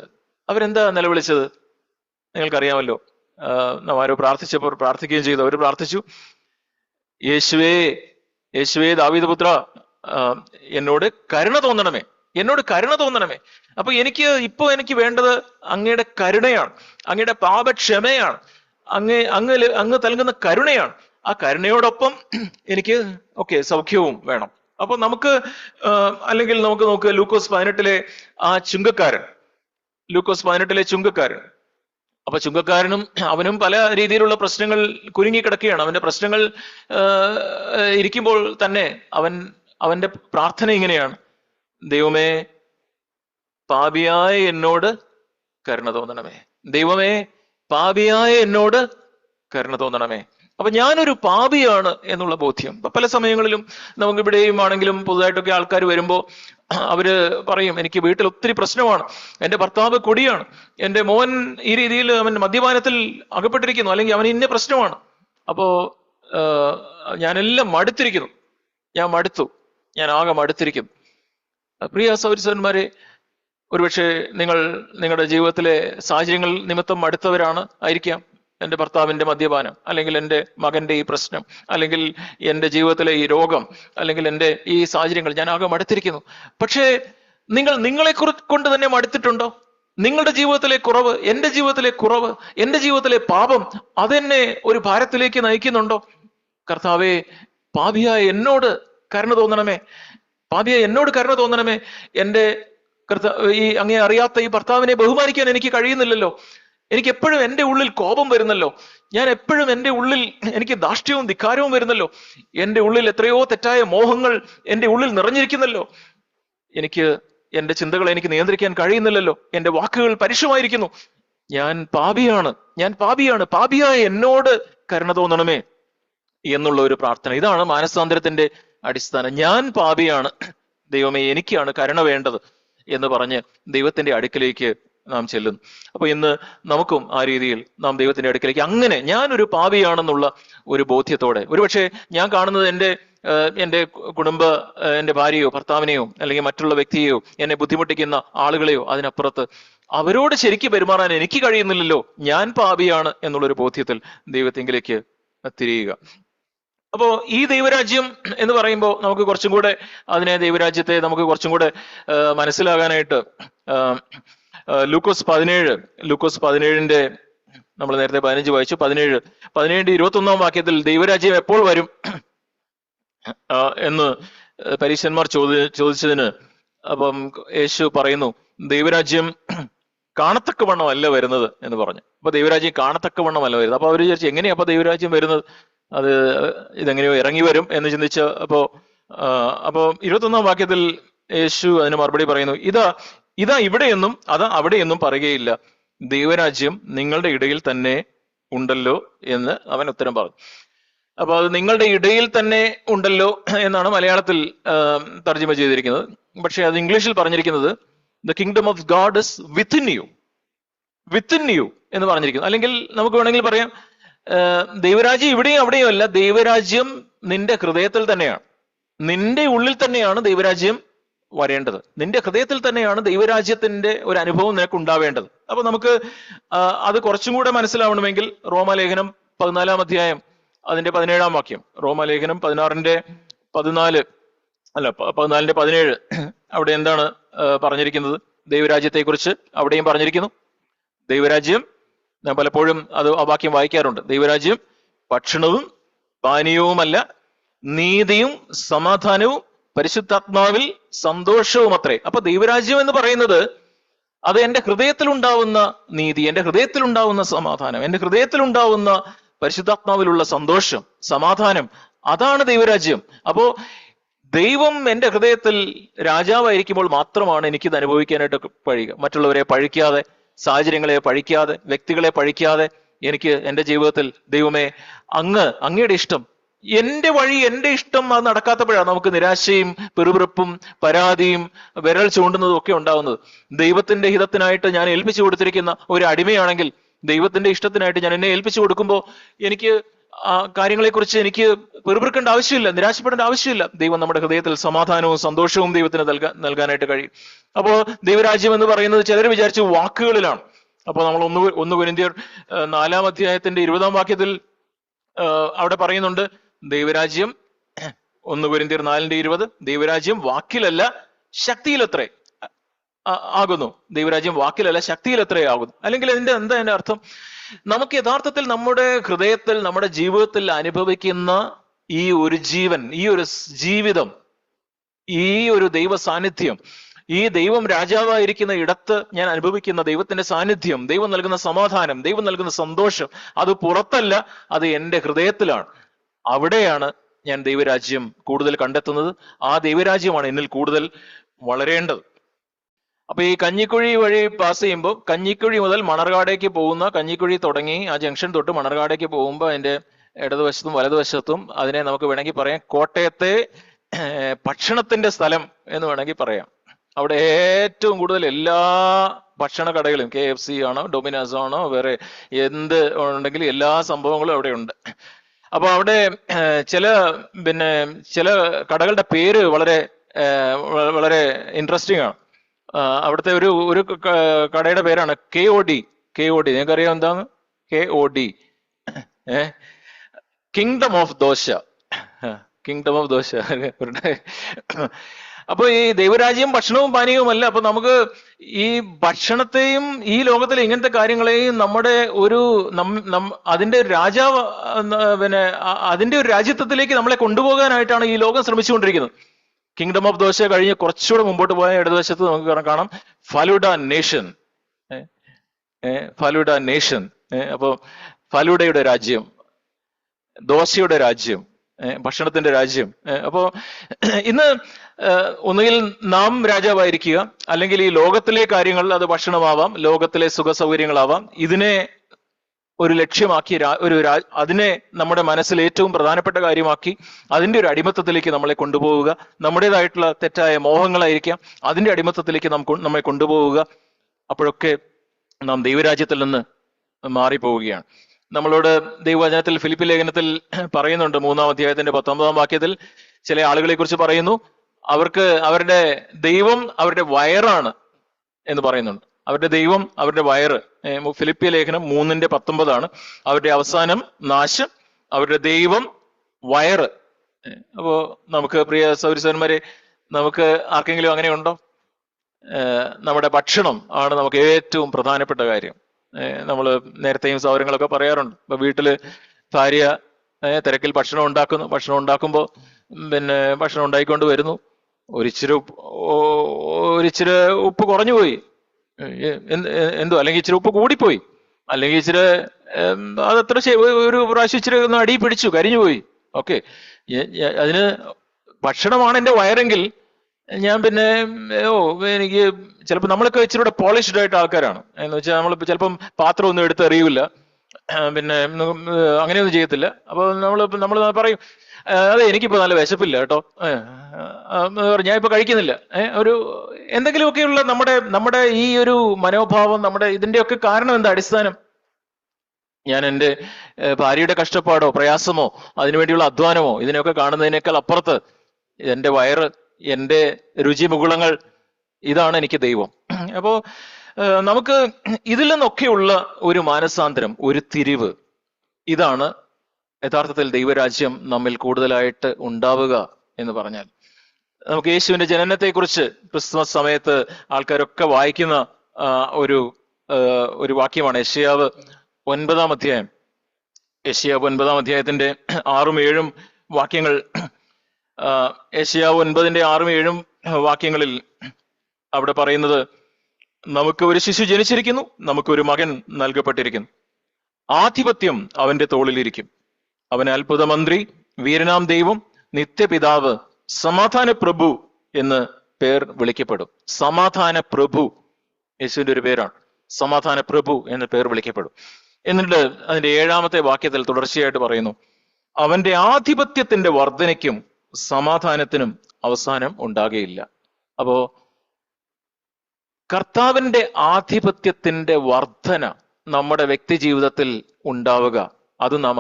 അവരെന്താ നിലവിളിച്ചത് നിങ്ങൾക്കറിയാമല്ലോ. നാം ആരോ പ്രാർത്ഥിച്ചപ്പോൾ പ്രാർത്ഥിക്കുകയും ചെയ്തു. അവർ പ്രാർത്ഥിച്ചു, യേശുവേ യേശുവേ ദാവീദ് പുത്ര, എന്നോട് കരുണ തോന്നണമേ, എന്നോട് കരുണ തോന്നണമേ. അപ്പൊ എനിക്ക് വേണ്ടത് അങ്ങയുടെ കരുണയാണ്, അങ്ങയുടെ പാപക്ഷമയാണ്, അങ്ങ് നൽകുന്ന കരുണയാണ്. ആ കരുണയോടൊപ്പം എനിക്ക് സൗഖ്യവും വേണം. അപ്പൊ നമുക്ക് അല്ലെങ്കിൽ നമുക്ക് നോക്കുക, ലൂക്കോസ് 18 ആ ചുങ്കക്കാരൻ, ലൂക്കോസ് 18 ചുങ്കക്കാരൻ. അപ്പൊ ചുങ്കക്കാരനും അവനും പല രീതിയിലുള്ള പ്രശ്നങ്ങൾ കുരുങ്ങിക്കിടക്കുകയാണ്. അവന്റെ പ്രശ്നങ്ങൾ ഇരിക്കുമ്പോൾ തന്നെ അവന്റെ പ്രാർത്ഥന ഇങ്ങനെയാണ്, ദൈവമേ പാപിയായ എന്നോട് കരുണ തോന്നണമേ, ദൈവമേ പാപിയായ എന്നോട് കരുണ തോന്നണമേ. അപ്പൊ ഞാനൊരു പാപിയാണ് എന്നുള്ള ബോധ്യം. പല സമയങ്ങളിലും നമുക്ക് ഇവിടെയും ആണെങ്കിലും പുതുതായിട്ടൊക്കെ ആൾക്കാർ വരുമ്പോൾ അവര് പറയും, എനിക്ക് വീട്ടിൽ ഒത്തിരി പ്രശ്നമാണ്, എൻ്റെ ഭർത്താവ് കുടിയാണ്, എൻ്റെ മോൻ ഈ രീതിയിൽ അവൻ മദ്യപാനത്തിൽ അകപ്പെട്ടിരിക്കുന്നു, അല്ലെങ്കിൽ അവൻ ഇന്ന പ്രശ്നമാണ്. അപ്പോ ഞാനെല്ലാം മടുത്തിരിക്കുന്നു, ഞാൻ ആകെ മടുത്തിരിക്കുന്നു. പ്രിയ സഹോദരന്മാരെ, ഒരുപക്ഷെ നിങ്ങളുടെ ജീവിതത്തിലെ സാഹചര്യങ്ങൾ നിമിത്തം ആയിരിക്കാം. എൻ്റെ ഭർത്താവിൻ്റെ മദ്യപാനം, അല്ലെങ്കിൽ എൻ്റെ മകൻ്റെ ഈ പ്രശ്നം, അല്ലെങ്കിൽ എൻ്റെ ജീവിതത്തിലെ ഈ രോഗം, അല്ലെങ്കിൽ എൻ്റെ ഈ സാഹചര്യങ്ങൾ, ഞാൻ ആകെ മടുത്തിരിക്കുന്നു. പക്ഷേ നിങ്ങളെ കൊണ്ട് തന്നെ മടുത്തിട്ടുണ്ടോ? നിങ്ങളുടെ ജീവിതത്തിലെ കുറവ്, എൻ്റെ ജീവിതത്തിലെ കുറവ്, എൻ്റെ ജീവിതത്തിലെ പാപം അതെന്നെ ഒരു ഭാരത്തിലേക്ക് നയിക്കുന്നുണ്ടോ? കർത്താവേ പാപിയായ എന്നോട് കരുണ തോന്നണമേ, പാപിയായ എന്നോട് കരുണ തോന്നണമേ. എൻ്റെ ഈ അങ്ങേ അറിയാത്ത ഈ ഭർത്താവിനെ ബഹുമാനിക്കാൻ എനിക്ക് കഴിയുന്നില്ലല്ലോ, എനിക്ക് എപ്പോഴും എൻ്റെ ഉള്ളിൽ കോപം വരുന്നല്ലോ, ഞാൻ എപ്പോഴും എൻ്റെ ഉള്ളിൽ എനിക്ക് ധാർഷ്ട്യവും ധിക്കാരവും വരുന്നല്ലോ, എൻ്റെ ഉള്ളിൽ എത്രയോ തെറ്റായ മോഹങ്ങൾ എൻ്റെ ഉള്ളിൽ നിറഞ്ഞിരിക്കുന്നല്ലോ, എൻ്റെ ചിന്തകളെ എനിക്ക് നിയന്ത്രിക്കാൻ കഴിയുന്നില്ലല്ലോ, എൻ്റെ വാക്കുകൾ പരുഷമായിരിക്കുന്നു, ഞാൻ പാപിയാണ്, പാപിയായ എന്നോട് കരുണ തോന്നണമേ എന്നുള്ള ഒരു പ്രാർത്ഥന. ഇതാണ് മാനസാന്തരത്തിന്റെ അടിസ്ഥാനം. ഞാൻ പാപിയാണ്, ദൈവമേ എനിക്കാണ് കരുണ വേണ്ടത് എന്ന് പറഞ്ഞ് ദൈവത്തിന്റെ അടുക്കിലേക്ക് നാം ചെല്ലുന്നു. അപ്പൊ ഇന്ന് നമുക്കും ആ രീതിയിൽ നാം ദൈവത്തിന്റെ അടുക്കിലേക്ക് അങ്ങനെ ഞാനൊരു പാപിയാണെന്നുള്ള ഒരു ബോധ്യത്തോടെ, ഒരുപക്ഷെ ഞാൻ കാണുന്നത് എൻ്റെ എൻ്റെ ഭാര്യയോ ഭർത്താവിനെയോ അല്ലെങ്കിൽ മറ്റുള്ള വ്യക്തിയെയോ എന്നെ ബുദ്ധിമുട്ടിക്കുന്ന ആളുകളെയോ അതിനപ്പുറത്ത് അവരോട് ശരിക്കും പെരുമാറാൻ എനിക്ക് കഴിയുന്നില്ലല്ലോ, ഞാൻ പാപിയാണ് എന്നുള്ളൊരു ബോധ്യത്തിൽ ദൈവത്തെങ്കിലേക്ക് തിരിയുക. അപ്പോ ഈ ദൈവരാജ്യം എന്ന് പറയുമ്പോൾ നമുക്ക് കുറച്ചും കൂടെ ദൈവരാജ്യത്തെ നമുക്ക് കുറച്ചും കൂടെ മനസ്സിലാകാനായിട്ട് ലൂക്കോസ് 17 നമ്മൾ നേരത്തെ 15 വായിച്ചു. 17 21 വാക്യത്തിൽ ദൈവരാജ്യം എപ്പോൾ വരും എന്ന് പരീശന്മാർ ചോദിച്ചതിന് അപ്പം യേശു പറയുന്നു, ദൈവരാജ്യം കാണത്തക്കവണ്ണം അല്ല വരുന്നത് എന്ന് പറഞ്ഞു. അപ്പൊ ദൈവരാജ്യം കാണത്തക്കവണ്ണം അല്ല വരുന്നത്. അപ്പൊ അവർ വിചാരിച്ചു, എങ്ങനെയാ അപ്പൊ ദൈവരാജ്യം വരുന്നത്, ഇതെങ്ങനെയോ ഇറങ്ങി വരും എന്ന് ചിന്തിച്ച് അപ്പോ 21 വാക്യത്തിൽ യേശു അതിന് മറുപടി പറയുന്നു, ഇതാ ഇവിടെയെന്നും അതാ അവിടെയെന്നും പറയുകയില്ല, ദൈവരാജ്യം നിങ്ങളുടെ ഇടയിൽ തന്നെ ഉണ്ടല്ലോ എന്ന് അവൻ ഉത്തരം പറഞ്ഞു. അപ്പൊ അത് നിങ്ങളുടെ ഇടയിൽ തന്നെ ഉണ്ടല്ലോ എന്നാണ് മലയാളത്തിൽ തർജ്ജിമ ചെയ്തിരിക്കുന്നത്. പക്ഷെ അത് ഇംഗ്ലീഷിൽ പറഞ്ഞിരിക്കുന്നത് the kingdom of God is within you എന്ന് പറഞ്ഞിരിക്കുന്നു. അല്ലെങ്കിൽ നമുക്ക് വേണമെങ്കിൽ പറയാം, ദൈവരാജ്യം ഇവിടെയും അവിടെയും അല്ല, ദൈവരാജ്യം നിന്റെ ഹൃദയത്തിൽ തന്നെയാണ്, നിന്റെ ഉള്ളിൽ തന്നെയാണ് ദൈവരാജ്യം വരേണ്ടത്, നിന്റെ ഹൃദയത്തിൽ തന്നെയാണ് ദൈവരാജ്യത്തിന്റെ ഒരു അനുഭവം നിനക്ക് ഉണ്ടാവേണ്ടത്. അപ്പൊ നമുക്ക് അത് കുറച്ചും കൂടെ മനസ്സിലാവണമെങ്കിൽ റോമാലേഖനം 14 അധ്യായം അതിന്റെ 17 വാക്യം, റോമാലേഖനം 14:17 അവിടെ എന്താണ് പറഞ്ഞിരിക്കുന്നത്? ദൈവരാജ്യത്തെ കുറിച്ച് അവിടെയും പറഞ്ഞിരിക്കുന്നു. ദൈവരാജ്യം, ഞാൻ പലപ്പോഴും ആ വാക്യം വായിക്കാറുണ്ട്, ദൈവരാജ്യം ഭക്ഷണവും പാനീയവുമല്ല, നീതിയും സമാധാനവും പരിശുദ്ധാത്മാവിൽ സന്തോഷവും അത്രേ. അപ്പൊ ദൈവരാജ്യം എന്ന് പറയുന്നത് അത് എൻ്റെ ഹൃദയത്തിലുണ്ടാവുന്ന നീതി, എൻ്റെ ഹൃദയത്തിലുണ്ടാവുന്ന സമാധാനം, എൻ്റെ ഹൃദയത്തിലുണ്ടാവുന്ന പരിശുദ്ധാത്മാവിലുള്ള സന്തോഷം, സമാധാനം, അതാണ് ദൈവരാജ്യം. അപ്പോ ദൈവം എൻ്റെ ഹൃദയത്തിൽ രാജാവായിരിക്കുമ്പോൾ മാത്രമാണ് എനിക്കിത് അനുഭവിക്കാനായിട്ട് കഴിയുക. മറ്റുള്ളവരെ പഴിക്കാതെ, സാഹചര്യങ്ങളെ പഴിക്കാതെ, വ്യക്തികളെ പഴിക്കാതെ എനിക്ക് എൻ്റെ ജീവിതത്തിൽ ദൈവമേ അങ്ങയുടെ ഇഷ്ടം, എൻ്റെ വഴി, എൻ്റെ ഇഷ്ടം അത് നടക്കാത്തപ്പോഴാണ് നമുക്ക് നിരാശയും പിറുപിറുപ്പും പരാതിയും വിരൽ ചൂണ്ടുന്നതും ഒക്കെ ഉണ്ടാവുന്നത്. ദൈവത്തിന്റെ ഹിതത്തിനായിട്ട് ഞാൻ ഏൽപ്പിച്ചു കൊടുത്തിരിക്കുന്ന ഒരു അടിമയാണെങ്കിൽ ദൈവത്തിന്റെ ഇഷ്ടത്തിനായിട്ട് ഞാൻ എന്നെ ഏൽപ്പിച്ചു കൊടുക്കുമ്പോൾ എനിക്ക് ആ കാര്യങ്ങളെക്കുറിച്ച് എനിക്ക് പെറുപിറുക്കേണ്ട ആവശ്യമില്ല, നിരാശപ്പെടേണ്ട ആവശ്യമില്ല. ദൈവം നമ്മുടെ ഹൃദയത്തിൽ സമാധാനവും സന്തോഷവും ദൈവത്തിന് നൽകാനായിട്ട് കഴിയും. അപ്പോൾ ദൈവരാജ്യം എന്ന് പറയുന്നത് ചിലർ വിചാരിച്ചു വാക്കുകളിലാണ്. അപ്പോൾ നമ്മൾ ഒന്ന് കൊരിന്ത്യർ 4-ാം അധ്യായത്തിന്റെ 20-ാം വാക്യത്തിൽ അവിടെ പറയുന്നുണ്ട് ദൈവരാജ്യം, 1 കൊരിന്ത്യർ 4:20, ദൈവരാജ്യം വാക്കിലല്ല ശക്തിയിലത്രേ ആകുന്നു. ദൈവരാജ്യം വാക്കിലല്ല ശക്തിയിലത്രേ ആകുന്നു. അല്ലെങ്കിൽ എന്താ അതിന്റെ അർത്ഥം? നമുക്ക് യഥാർത്ഥത്തിൽ നമ്മുടെ ഹൃദയത്തിൽ, നമ്മുടെ ജീവിതത്തിൽ അനുഭവിക്കുന്ന ഈ ഒരു ജീവൻ, ഈ ഒരു ജീവിതം, ഈ ഒരു ദൈവ സാന്നിധ്യം, ഈ ദൈവം രാജാവായിരിക്കുന്ന ഇടത്ത് ഞാൻ അനുഭവിക്കുന്ന ദൈവത്തിന്റെ സാന്നിധ്യം, ദൈവം നൽകുന്ന സമാധാനം, ദൈവം നൽകുന്ന സന്തോഷം, അത് പുറത്തല്ല, അത് എൻ്റെ ഹൃദയത്തിലാണ്. അവിടെയാണ് ഞാൻ ദൈവരാജ്യം കൂടുതൽ കണ്ടെത്തുന്നത്. ആ ദൈവരാജ്യമാണ് എന്നിൽ കൂടുതൽ വളരേണ്ടത്. അപ്പൊ ഈ കഞ്ഞിക്കുഴി വഴി പാസ് ചെയ്യുമ്പോൾ, കഞ്ഞിക്കുഴി മുതൽ മണർകാടേക്ക് പോകുന്ന, കഞ്ഞിക്കുഴി തുടങ്ങി ആ ജംഗ്ഷൻ തൊട്ട് മണർകാടേക്ക് പോകുമ്പോൾ അതിന്റെ ഇടതുവശത്തും വലതുവശത്തും അതിനെ നമുക്ക് വേണമെങ്കിൽ പറയാം കോട്ടയത്തെ ഭക്ഷണത്തിന്റെ സ്ഥലം എന്ന് വേണമെങ്കിൽ പറയാം. അവിടെ ഏറ്റവും കൂടുതൽ എല്ലാ ഭക്ഷണ കടകളും, KFC ആണോ ഡൊമിനോസ് ആണോ വേറെ എന്ത് ഉണ്ടെങ്കിലും എല്ലാ സംഭവങ്ങളും അവിടെ ഉണ്ട്. അപ്പൊ അവിടെ ചില കടകളുടെ പേര് വളരെ വളരെ ഇൻട്രസ്റ്റിംഗ് ആണ്. അവിടുത്തെ ഒരു കടയുടെ പേരാണ് KOD. നിങ്ങൾക്ക് അറിയാം എന്താണ് KOD? Kingdom of dosa. അപ്പൊ ഈ ദൈവരാജ്യം ഭക്ഷണവും പാനീയവും അല്ല. അപ്പൊ നമുക്ക് ഈ ഭക്ഷണത്തെയും ഈ ലോകത്തിലെ ഇങ്ങനത്തെ കാര്യങ്ങളെയും നമ്മുടെ അതിന്റെ രാജാവ് അതിന്റെ ഒരു രാജ്യത്വത്തിലേക്ക് നമ്മളെ കൊണ്ടുപോകാനായിട്ടാണ് ഈ ലോകം ശ്രമിച്ചുകൊണ്ടിരിക്കുന്നത്. കിങ്ഡം ഓഫ് ദോശ കഴിഞ്ഞ് കുറച്ചുകൂടെ മുമ്പോട്ട് പോയ ഇടതുവശത്ത് നമുക്ക് കാണാം ഫലൂഡ നേഷൻ. അപ്പൊ ഫലൂഡയുടെ രാജ്യം, ദോശയുടെ രാജ്യം, ഭക്ഷണത്തിന്റെ രാജ്യം. അപ്പോ ഇന്ന് ഒന്നുകിൽ നാം രാജാവായിരിക്കുക, അല്ലെങ്കിൽ ഈ ലോകത്തിലെ കാര്യങ്ങൾ, അത് ഭക്ഷണമാവാം, ലോകത്തിലെ സുഖ സൗകര്യങ്ങളാവാം, ഇതിനെ ഒരു ലക്ഷ്യമാക്കി അതിനെ നമ്മുടെ മനസ്സിൽ ഏറ്റവും പ്രധാനപ്പെട്ട കാര്യമാക്കി അതിന്റെ ഒരു അടിമത്തത്തിലേക്ക് നമ്മളെ കൊണ്ടുപോവുക. നമ്മുടേതായിട്ടുള്ള തെറ്റായ മോഹങ്ങളായിരിക്കാം, അതിന്റെ അടിമത്തത്തിലേക്ക് നമ്മെ കൊണ്ടുപോവുക. അപ്പോഴൊക്കെ നാം ദൈവരാജ്യത്തിൽ നിന്ന് മാറിപ്പോവുകയാണ്. നമ്മളോട് ദൈവവചനത്തിൽ ഫിലിപ്പി ലേഖനത്തിൽ പറയുന്നുണ്ട്, 3-ാം അധ്യായത്തിന്റെ 19-ാം വാക്യത്തിൽ ചില ആളുകളെ കുറിച്ച് പറയുന്നു. അവരുടെ ദൈവം അവരുടെ വയറാണ് എന്ന് പറയുന്നുണ്ട്. അവരുടെ ദൈവം അവരുടെ വയറ്. ഫിലിപ്പി ലേഖനം 3:19 അവരുടെ അവസാനം നാശം, അവരുടെ ദൈവം വയറ്. അപ്പോ നമുക്ക് പ്രിയ സൗരസന്മാരെ, നമുക്ക് ആർക്കെങ്കിലും അങ്ങനെ ഉണ്ടോ? നമ്മുടെ ഭക്ഷണം ആണ് നമുക്ക് ഏറ്റവും പ്രധാനപ്പെട്ട കാര്യം. നമ്മൾ നേരത്തെയും സൗരങ്ങളൊക്കെ പറയാറുണ്ട്. ഇപ്പൊ വീട്ടില് ഭാര്യ തിരക്കിൽ ഭക്ഷണം ഉണ്ടാക്കുമ്പോൾ ഭക്ഷണം ഉണ്ടാക്കിക്കൊണ്ട് വരുന്നു, ഒരിച്ചിരി ഉപ്പ് കുറഞ്ഞു പോയി, അല്ലെങ്കിൽ ഇച്ചിരി ഉപ്പ് കൂടിപ്പോയി, അല്ലെങ്കിൽ ഇച്ചിരി അതത്ര ഒരു പ്രാവശ്യം ഇച്ചിരി ഒന്ന് അടി പിടിച്ചു, കരിഞ്ഞു പോയി. ഓക്കെ, അതിന് ഭക്ഷണമാണ് എൻ്റെ വയറെങ്കിൽ ഞാൻ എനിക്ക് ചിലപ്പോൾ നമ്മളൊക്കെ ഇച്ചിരി കൂടെ പോളിഷ്ഡ് ആയിട്ട് ആൾക്കാരാണ്. എന്ന് വെച്ചാൽ നമ്മളിപ്പോൾ ചിലപ്പം പാത്രം ഒന്നും എടുത്ത് എറിയൂല, അങ്ങനെയൊന്നും ചെയ്യത്തില്ല. അപ്പോൾ നമ്മൾ പറയും, അതെ എനിക്കിപ്പോ നല്ല വിശപ്പില്ല കേട്ടോ, ഞാൻ ഇപ്പൊ കഴിക്കുന്നില്ല. ഒരു എന്തെങ്കിലുമൊക്കെയുള്ള നമ്മുടെ ഈ ഒരു മനോഭാവം, നമ്മുടെ ഇതിന്റെയൊക്കെ കാരണം എന്താ? അടിസ്ഥാനം ഞാൻ എൻ്റെ ഭാര്യയുടെ കഷ്ടപ്പാടോ പ്രയാസമോ അതിനുവേണ്ടിയുള്ള അധ്വാനമോ ഇതിനെയൊക്കെ കാണുന്നതിനേക്കാൾ അപ്പുറത്ത് എൻ്റെ വയറ്, എൻ്റെ രുചിമുകുളങ്ങൾ, ഇതാണ് എനിക്ക് ദൈവം. അപ്പോ നമുക്ക് ഇതിൽ നിന്നൊക്കെയുള്ള ഒരു മാനസാന്തരം, ഒരു തിരിവ്, ഇതാണ് യഥാർത്ഥത്തിൽ ദൈവരാജ്യം നമ്മിൽ കൂടുതലായിട്ട് ഉണ്ടാവുക എന്ന് പറഞ്ഞാൽ. നമുക്ക് യേശുവിന്റെ ജനനത്തെക്കുറിച്ച് ക്രിസ്മസ് സമയത്ത് ആൾക്കാരൊക്കെ വായിക്കുന്ന ഒരു വാക്യമാണ് യെശയ്യാവ് 9-ാം അധ്യായം. യെശയ്യാവ് 9-ാം അധ്യായത്തിന്റെ 6-7 വാക്യങ്ങൾ. യെശയ്യാവ് 9-6-7 വാക്യങ്ങളിൽ അവിടെ പറയുന്നത്, നമുക്ക് ഒരു ശിശു ജനിച്ചിരിക്കുന്നു, നമുക്കൊരു മകൻ നൽകപ്പെട്ടിരിക്കുന്നു, ആധിപത്യം അവന്റെ തോളിലിരിക്കും, അവൻ അത്ഭുത മന്ത്രി, വീരനാം ദൈവം, നിത്യപിതാവ്, സമാധാന പ്രഭു എന്ന് പേർ വിളിക്കപ്പെടും. സമാധാന പ്രഭു യേശുവിന്റെ ഒരു പേരാണ്. സമാധാന പ്രഭു എന്ന് പേർ വിളിക്കപ്പെടും. എന്നിട്ട് അതിന്റെ 7-ാമത്തെ വാക്യത്തിൽ തുടർച്ചയായിട്ട് പറയുന്നു, അവന്റെ ആധിപത്യത്തിന്റെ വർധനയ്ക്കും സമാധാനത്തിനും അവസാനം ഉണ്ടാകുകയില്ല. അപ്പോ കർത്താവിന്റെ ആധിപത്യത്തിന്റെ വർധന, നമ്മുടെ വ്യക്തി ജീവിതത്തിൽ ഉണ്ടാവുക. അത് നാം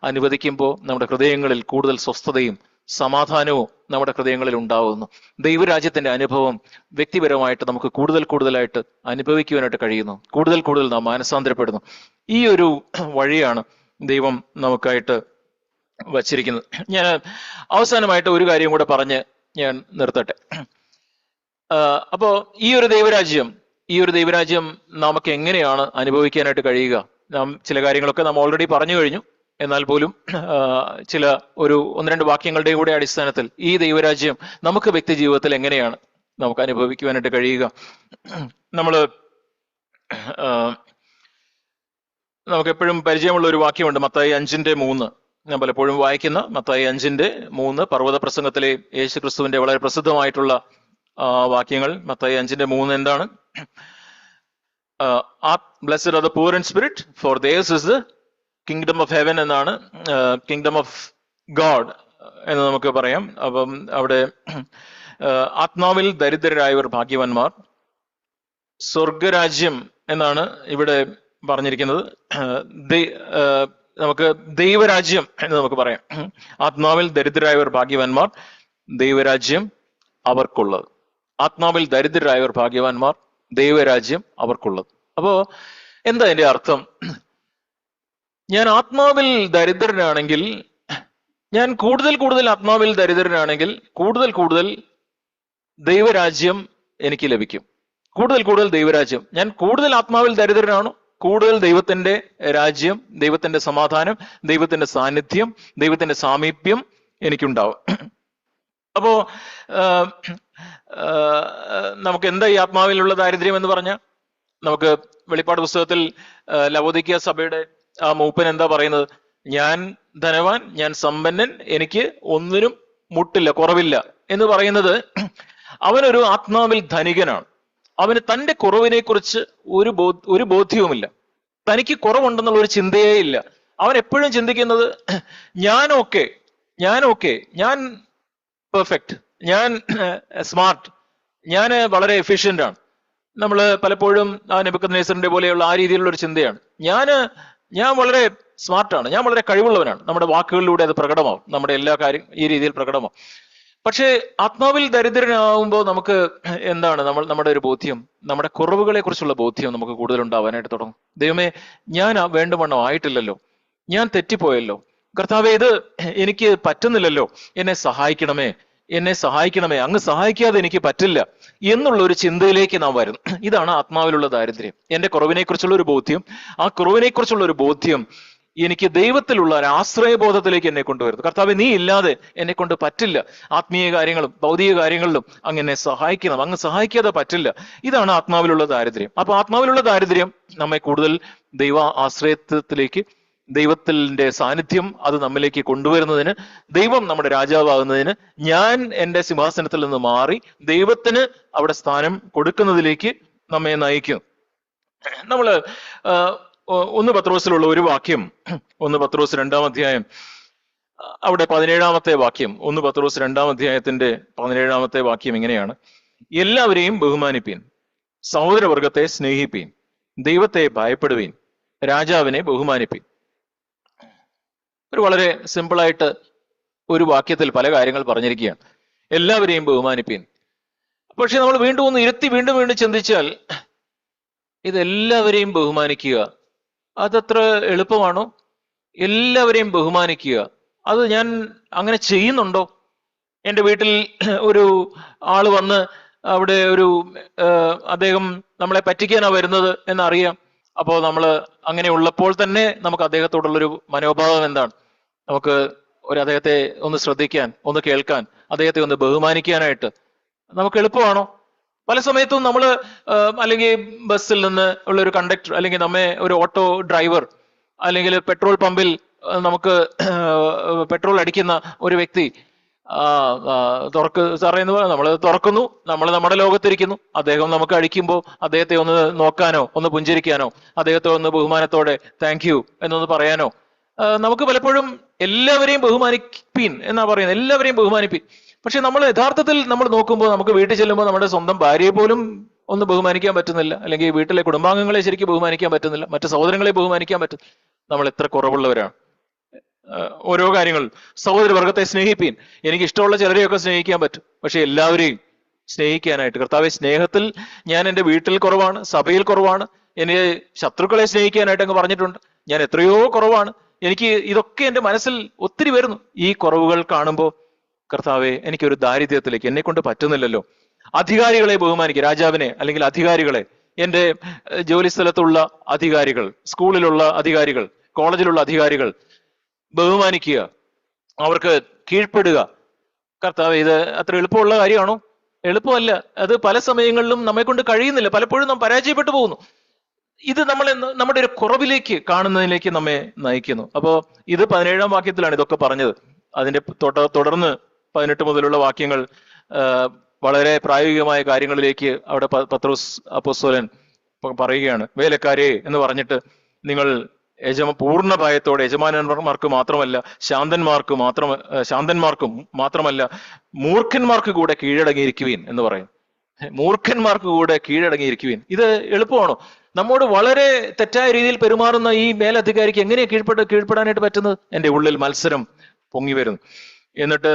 അനുവദിക്കുമ്പോൾ നമ്മുടെ ഹൃദയങ്ങളിൽ കൂടുതൽ സ്വസ്ഥതയും സമാധാനവും നമ്മുടെ ഹൃദയങ്ങളിൽ ഉണ്ടാവുന്നു. ദൈവരാജ്യത്തിന്റെ അനുഭവം വ്യക്തിപരമായിട്ട് നമുക്ക് കൂടുതലായിട്ട് അനുഭവിക്കുവാനായിട്ട് കഴിയുന്നു. കൂടുതൽ നാം മാനസാന്തരപ്പെടുന്നു. ഈ ഒരു വഴിയാണ് ദൈവം നമുക്കായിട്ട് വച്ചിരിക്കുന്നത്. ഞാൻ അവസാനമായിട്ട് ഒരു കാര്യം കൂടെ പറഞ്ഞ് ഞാൻ നിർത്തട്ടെ. അപ്പോ ഈ ഒരു ദൈവരാജ്യം നമുക്ക് എങ്ങനെയാണ് അനുഭവിക്കാനായിട്ട് കഴിയുക? നാം ചില കാര്യങ്ങളൊക്കെ നാം ഓൾറെഡി പറഞ്ഞു കഴിഞ്ഞു. എന്നാൽ പോലും ചില ഒന്ന് രണ്ട് വാക്യങ്ങളുടെയും കൂടെ അടിസ്ഥാനത്തിൽ ഈ ദൈവരാജ്യം നമുക്ക് വ്യക്തി ജീവിതത്തിൽ എങ്ങനെയാണ് നമുക്ക് അനുഭവിക്കുവാനായിട്ട് കഴിയുക? നമുക്ക് എപ്പോഴും പരിചയമുള്ള ഒരു വാക്യമുണ്ട്, മത്തായി 5:3. ഞാൻ പലപ്പോഴും വായിക്കുന്ന മത്തായി 5:3 പർവ്വത പ്രസംഗത്തിലെ യേശു ക്രിസ്തുവിന്റെ വളരെ പ്രസിദ്ധമായിട്ടുള്ള വാക്യങ്ങൾ. മത്തായി 5:3 എന്താണ്? Blessed are the poor in spirit, for theirs is the kingdom of heaven എന്നാണ്, കിങ്ഡം ഓഫ് ഗോഡ് എന്ന് നമുക്ക് പറയാം. അപ്പം അവിടെ ആത്മാവിൽ ദരിദ്രരായവർ ഭാഗ്യവാന്മാർ, സ്വർഗരാജ്യം എന്നാണ് ഇവിടെ പറഞ്ഞിരിക്കുന്നത്. നമുക്ക് ദൈവരാജ്യം എന്ന് നമുക്ക് പറയാം. ആത്മാവിൽ ദരിദ്രരായവർ ഭാഗ്യവാന്മാർ, ദൈവരാജ്യം അവർക്കുള്ളത്. ആത്മാവിൽ ദരിദ്രരായവർ ഭാഗ്യവാന്മാർ, ദൈവരാജ്യം അവർക്കുള്ളത്. അപ്പോ എന്താ അതിന്റെ അർത്ഥം? ഞാൻ ആത്മാവിൽ ദരിദ്രനാണെങ്കിൽ, ഞാൻ കൂടുതൽ ആത്മാവിൽ ദരിദ്രനാണെങ്കിൽ കൂടുതൽ ദൈവരാജ്യം എനിക്ക് ലഭിക്കും. കൂടുതൽ ദൈവരാജ്യം. ഞാൻ കൂടുതൽ ആത്മാവിൽ ദരിദ്രനാണോ, കൂടുതൽ ദൈവത്തിന്റെ രാജ്യം, ദൈവത്തിന്റെ സമാധാനം, ദൈവത്തിന്റെ സാന്നിധ്യം, ദൈവത്തിന്റെ സാമീപ്യം എനിക്കുണ്ടാവും. അപ്പോ നമുക്ക് എന്താ ഈ ആത്മാവിലുള്ള ദാരിദ്ര്യം എന്ന് പറഞ്ഞാൽ, നമുക്ക് വെളിപ്പാട് പുസ്തകത്തിൽ ലവോദിക്യ സഭയുടെ ആ മൂപ്പൻ എന്താ പറയുന്നത്? ഞാൻ ധനവാൻ, ഞാൻ സമ്പന്നൻ, എനിക്ക് ഒന്നിനും മുട്ടില്ല, കുറവില്ല എന്ന് പറയുന്നത് അവനൊരു ആത്മാവിൽ ധനികനാണ്. അവന് തന്റെ കുറവിനെ കുറിച്ച് ഒരു ബോധ്യവുമില്ല. തനിക്ക് കുറവുണ്ടെന്നുള്ള ഒരു ചിന്തയേ ഇല്ല. അവൻ എപ്പോഴും ചിന്തിക്കുന്നത് ഞാൻ പെർഫെക്റ്റ്, ഞാൻ സ്മാർട്ട്, ഞാൻ വളരെ എഫിഷ്യന്റ് ആണ്. നമ്മൾ പലപ്പോഴും ആ നെബൂഖദ്നേസറിന്റെ പോലെയുള്ള ആ രീതിയിലുള്ള ഒരു ചിന്തയാണ്. ഞാൻ വളരെ സ്മാർട്ടാണ്, ഞാൻ വളരെ കഴിവുള്ളവനാണ്. നമ്മുടെ വാക്കുകളിലൂടെ അത് പ്രകടമാവും, നമ്മുടെ എല്ലാ കാര്യം ഈ രീതിയിൽ പ്രകടമാവും. പക്ഷേ ആത്മാവിൽ ദരിദ്രനാവുമ്പോൾ നമുക്ക് എന്താണ് നമ്മുടെ ഒരു ബോധ്യം, നമ്മുടെ കുറവുകളെ കുറിച്ചുള്ള ബോധ്യം നമുക്ക് കൂടുതൽ ഉണ്ടാവാനായിട്ട് തുടങ്ങും. ദൈവമേ, ഞാൻ വേണ്ടുവണ്ണം ആയിട്ടില്ലല്ലോ, ഞാൻ തെറ്റിപ്പോയല്ലോ, കർത്താവേ ഇത് എനിക്ക് പറ്റുന്നില്ലല്ലോ, എന്നെ സഹായിക്കണമേ, അങ്ങ് സഹായിക്കാതെ എനിക്ക് പറ്റില്ല എന്നുള്ള ഒരു ചിന്തയിലേക്ക് നാം വരുന്നു. ഇതാണ് ആത്മാവിലുള്ള ദാരിദ്ര്യം. എന്റെ കുറവിനെ കുറിച്ചുള്ള ഒരു ബോധ്യം, ആ കുറവിനെ കുറിച്ചുള്ള ഒരു ബോധ്യം എനിക്ക് ദൈവത്തിലുള്ള ഒരു ആശ്രയബോധത്തിലേക്ക് എന്നെ കൊണ്ടുവരുന്നു. കർത്താവേ, നീ ഇല്ലാതെ എന്നെ കൊണ്ട് പറ്റില്ല, ആത്മീയ കാര്യങ്ങളും ഭൗതിക കാര്യങ്ങളിലും അങ്ങനെ സഹായിക്കണം, അങ്ങ് സഹായിക്കാതെ പറ്റില്ല. ഇതാണ് ആത്മാവിലുള്ള ദാരിദ്ര്യം. അപ്പൊ ആത്മാവിലുള്ള ദാരിദ്ര്യം നമ്മെ കൂടുതൽ ദൈവ ആശ്രയത്വത്തിലേക്ക്, ദൈവത്തിന്റെ സാന്നിധ്യം അത് നമ്മിലേക്ക് കൊണ്ടുവരുന്നതിന്, ദൈവം നമ്മുടെ രാജാവാകുന്നതിന്, ഞാൻ എൻ്റെ സിംഹാസനത്തിൽ നിന്ന് മാറി ദൈവത്തിന് അവിടെ സ്ഥാനം കൊടുക്കുന്നതിലേക്ക് നമ്മെ നയിക്കും. നമ്മള് 1 പത്രോസിലുള്ള ഒരു വാക്യം, 1 പത്രോസ് 2-ാം അധ്യായം, അവിടെ 17-ാമത്തെ വാക്യം, 1 പത്രോസ് 2-ാം അധ്യായത്തിന്റെ 17-ാമത്തെ വാക്യം ഇങ്ങനെയാണ്: എല്ലാവരെയും ബഹുമാനിപ്പീൻ, സഹോദരവർഗത്തെ സ്നേഹിപ്പീൻ, ദൈവത്തെ ഭയപ്പെടുവീൻ, രാജാവിനെ ബഹുമാനിപ്പീൻ. ഒരു വളരെ സിമ്പിളായിട്ട് ഒരു വാക്യത്തിൽ പല കാര്യങ്ങൾ പറഞ്ഞിരിക്കുകയാണ്. എല്ലാവരെയും ബഹുമാനിപ്പീൻ. പക്ഷെ നമ്മൾ വീണ്ടും ഒന്ന് ഇരുത്തി വീണ്ടും ചിന്തിച്ചാൽ, ഇതെല്ലാവരെയും ബഹുമാനിക്കുക അതത്ര എളുപ്പമാണോ? എല്ലാവരെയും ബഹുമാനിക്കുക, അത് ഞാൻ അങ്ങനെ ചെയ്യുന്നുണ്ടോ? എൻ്റെ വീട്ടിൽ ഒരു ആള് വന്ന് അവിടെ അദ്ദേഹം നമ്മളെ പറ്റിക്കാനാ വരുന്നത് എന്നറിയാം. അപ്പോൾ നമ്മൾ അങ്ങനെ ഉള്ളപ്പോൾ തന്നെ നമുക്ക് അദ്ദേഹത്തോടുള്ളൊരു മനോഭാവം എന്താണ്? നമുക്ക് അദ്ദേഹത്തെ ഒന്ന് ശ്രദ്ധിക്കാൻ, ഒന്ന് കേൾക്കാൻ, അദ്ദേഹത്തെ ഒന്ന് ബഹുമാനിക്കാനായിട്ട് നമുക്ക് എളുപ്പമാണോ? പല സമയത്തും നമ്മൾ അല്ലെങ്കിൽ ബസ്സിൽ നിന്ന് ഉള്ള ഒരു കണ്ടക്ടർ, അല്ലെങ്കിൽ നമ്മെ ഒരു ഓട്ടോ ഡ്രൈവർ, അല്ലെങ്കിൽ പെട്രോൾ പമ്പിൽ നമുക്ക് പെട്രോൾ അടിക്കുന്ന ഒരു വ്യക്തി സാറേ എന്ന് പറയാം, നമ്മൾ തുറക്കുന്നു, നമ്മൾ നമ്മുടെ ലോകത്തിരിക്കുന്നു. അദ്ദേഹം നമുക്ക് അടിക്കുമ്പോൾ അദ്ദേഹത്തെ ഒന്ന് നോക്കാനോ, ഒന്ന് പുഞ്ചിരിക്കാനോ, അദ്ദേഹത്തെ ഒന്ന് ബഹുമാനത്തോടെ താങ്ക് യു എന്നൊന്ന് പറയാനോ നമുക്ക് പലപ്പോഴും എല്ലാവരെയും ബഹുമാനിപ്പീൻ എന്നാ പറയുന്നത്, എല്ലാവരെയും ബഹുമാനിപ്പീൻ. പക്ഷെ നമ്മൾ യഥാർത്ഥത്തിൽ നമ്മൾ നോക്കുമ്പോൾ, നമുക്ക് വീട്ടിൽ ചെല്ലുമ്പോൾ നമ്മുടെ സ്വന്തം ഭാര്യയെ പോലും ഒന്ന് ബഹുമാനിക്കാൻ പറ്റുന്നില്ല, അല്ലെങ്കിൽ വീട്ടിലെ കുടുംബാംഗങ്ങളെ ശരിക്കും ബഹുമാനിക്കാൻ പറ്റുന്നില്ല, മറ്റു സഹോദരങ്ങളെ ബഹുമാനിക്കാൻ പറ്റും. നമ്മൾ എത്ര കുറവുള്ളവരാണ്. ഓരോ കാര്യങ്ങൾ സഹോദരവർഗത്തെ സ്നേഹിപ്പീൻ. എനിക്ക് ഇഷ്ടമുള്ള ചിലരെയൊക്കെ സ്നേഹിക്കാൻ പറ്റും, പക്ഷെ എല്ലാവരെയും സ്നേഹിക്കാനായിട്ട് കർത്താവെ, സ്നേഹത്തിൽ ഞാൻ എൻ്റെ വീട്ടിൽ കുറവാണ്, സഭയിൽ കുറവാണ്, എന്നെ ശത്രുക്കളെ സ്നേഹിക്കാനായിട്ട് അങ്ങ് പറഞ്ഞിട്ടുണ്ട്, ഞാൻ എത്രയോ കുറവാണ്. എനിക്ക് ഇതൊക്കെ എൻ്റെ മനസ്സിൽ ഒത്തിരി വരുന്നു. ഈ കുറവുകൾ കാണുമ്പോൾ കർത്താവെ, എനിക്കൊരു ദാരിദ്ര്യത്തിലേക്ക് എന്നെ കൊണ്ട് പറ്റുന്നില്ലല്ലോ. അധികാരികളെ ബഹുമാനിക്കുക, രാജാവിനെ അല്ലെങ്കിൽ അധികാരികളെ, എൻ്റെ ജോലി സ്ഥലത്തുള്ള അധികാരികൾ, സ്കൂളിലുള്ള അധികാരികൾ, കോളേജിലുള്ള അധികാരികൾ ബഹുമാനിക്കുക, അവർക്ക് കീഴ്പ്പെടുക. കർത്താവ്, ഇത് അത്ര എളുപ്പമുള്ള കാര്യമാണോ? എളുപ്പമല്ല. അത് പല സമയങ്ങളിലും നമ്മെ കൊണ്ട് കഴിയുന്നില്ല. പലപ്പോഴും നാം പരാജയപ്പെട്ടു പോകുന്നു. ഇത് നമ്മളെ നമ്മുടെ ഒരു കുറവിലേക്ക് കാണുന്നതിലേക്ക് നമ്മെ നയിക്കുന്നു. അപ്പോ ഇത് 17-ാം വാക്യത്തിലാണ് ഇതൊക്കെ പറഞ്ഞത്. അതിന്റെ തുടർന്ന് 18 മുതലുള്ള വാക്യങ്ങൾ വളരെ പ്രായോഗികമായ കാര്യങ്ങളിലേക്ക് അവിടെ പത്രോസ് അപ്പോസ്തലൻ പറയുകയാണ്. വേലക്കാരെ എന്ന് പറഞ്ഞിട്ട് നിങ്ങൾ പൂർണ്ണ ഭയത്തോടെ യജമാനന്മാർക്ക് മാത്രമല്ല ശാന്തന്മാർക്കും മാത്രമല്ല മൂർഖന്മാർക്ക് കൂടെ കീഴടങ്ങിയിരിക്കുവീൻ എന്ന് പറയും. മൂർഖന്മാർക്ക് കൂടെ കീഴടങ്ങിയിരിക്കുവീൻ. ഇത് എളുപ്പമാണോ? നമ്മോട് വളരെ തെറ്റായ രീതിയിൽ പെരുമാറുന്ന ഈ മേലധികാരിക്ക് എങ്ങനെയാ കീഴ്പ്പെടാനായിട്ട് പറ്റുന്നത്? എൻ്റെ ഉള്ളിൽ മത്സരം പൊങ്ങി വരുന്നു. എന്നിട്ട്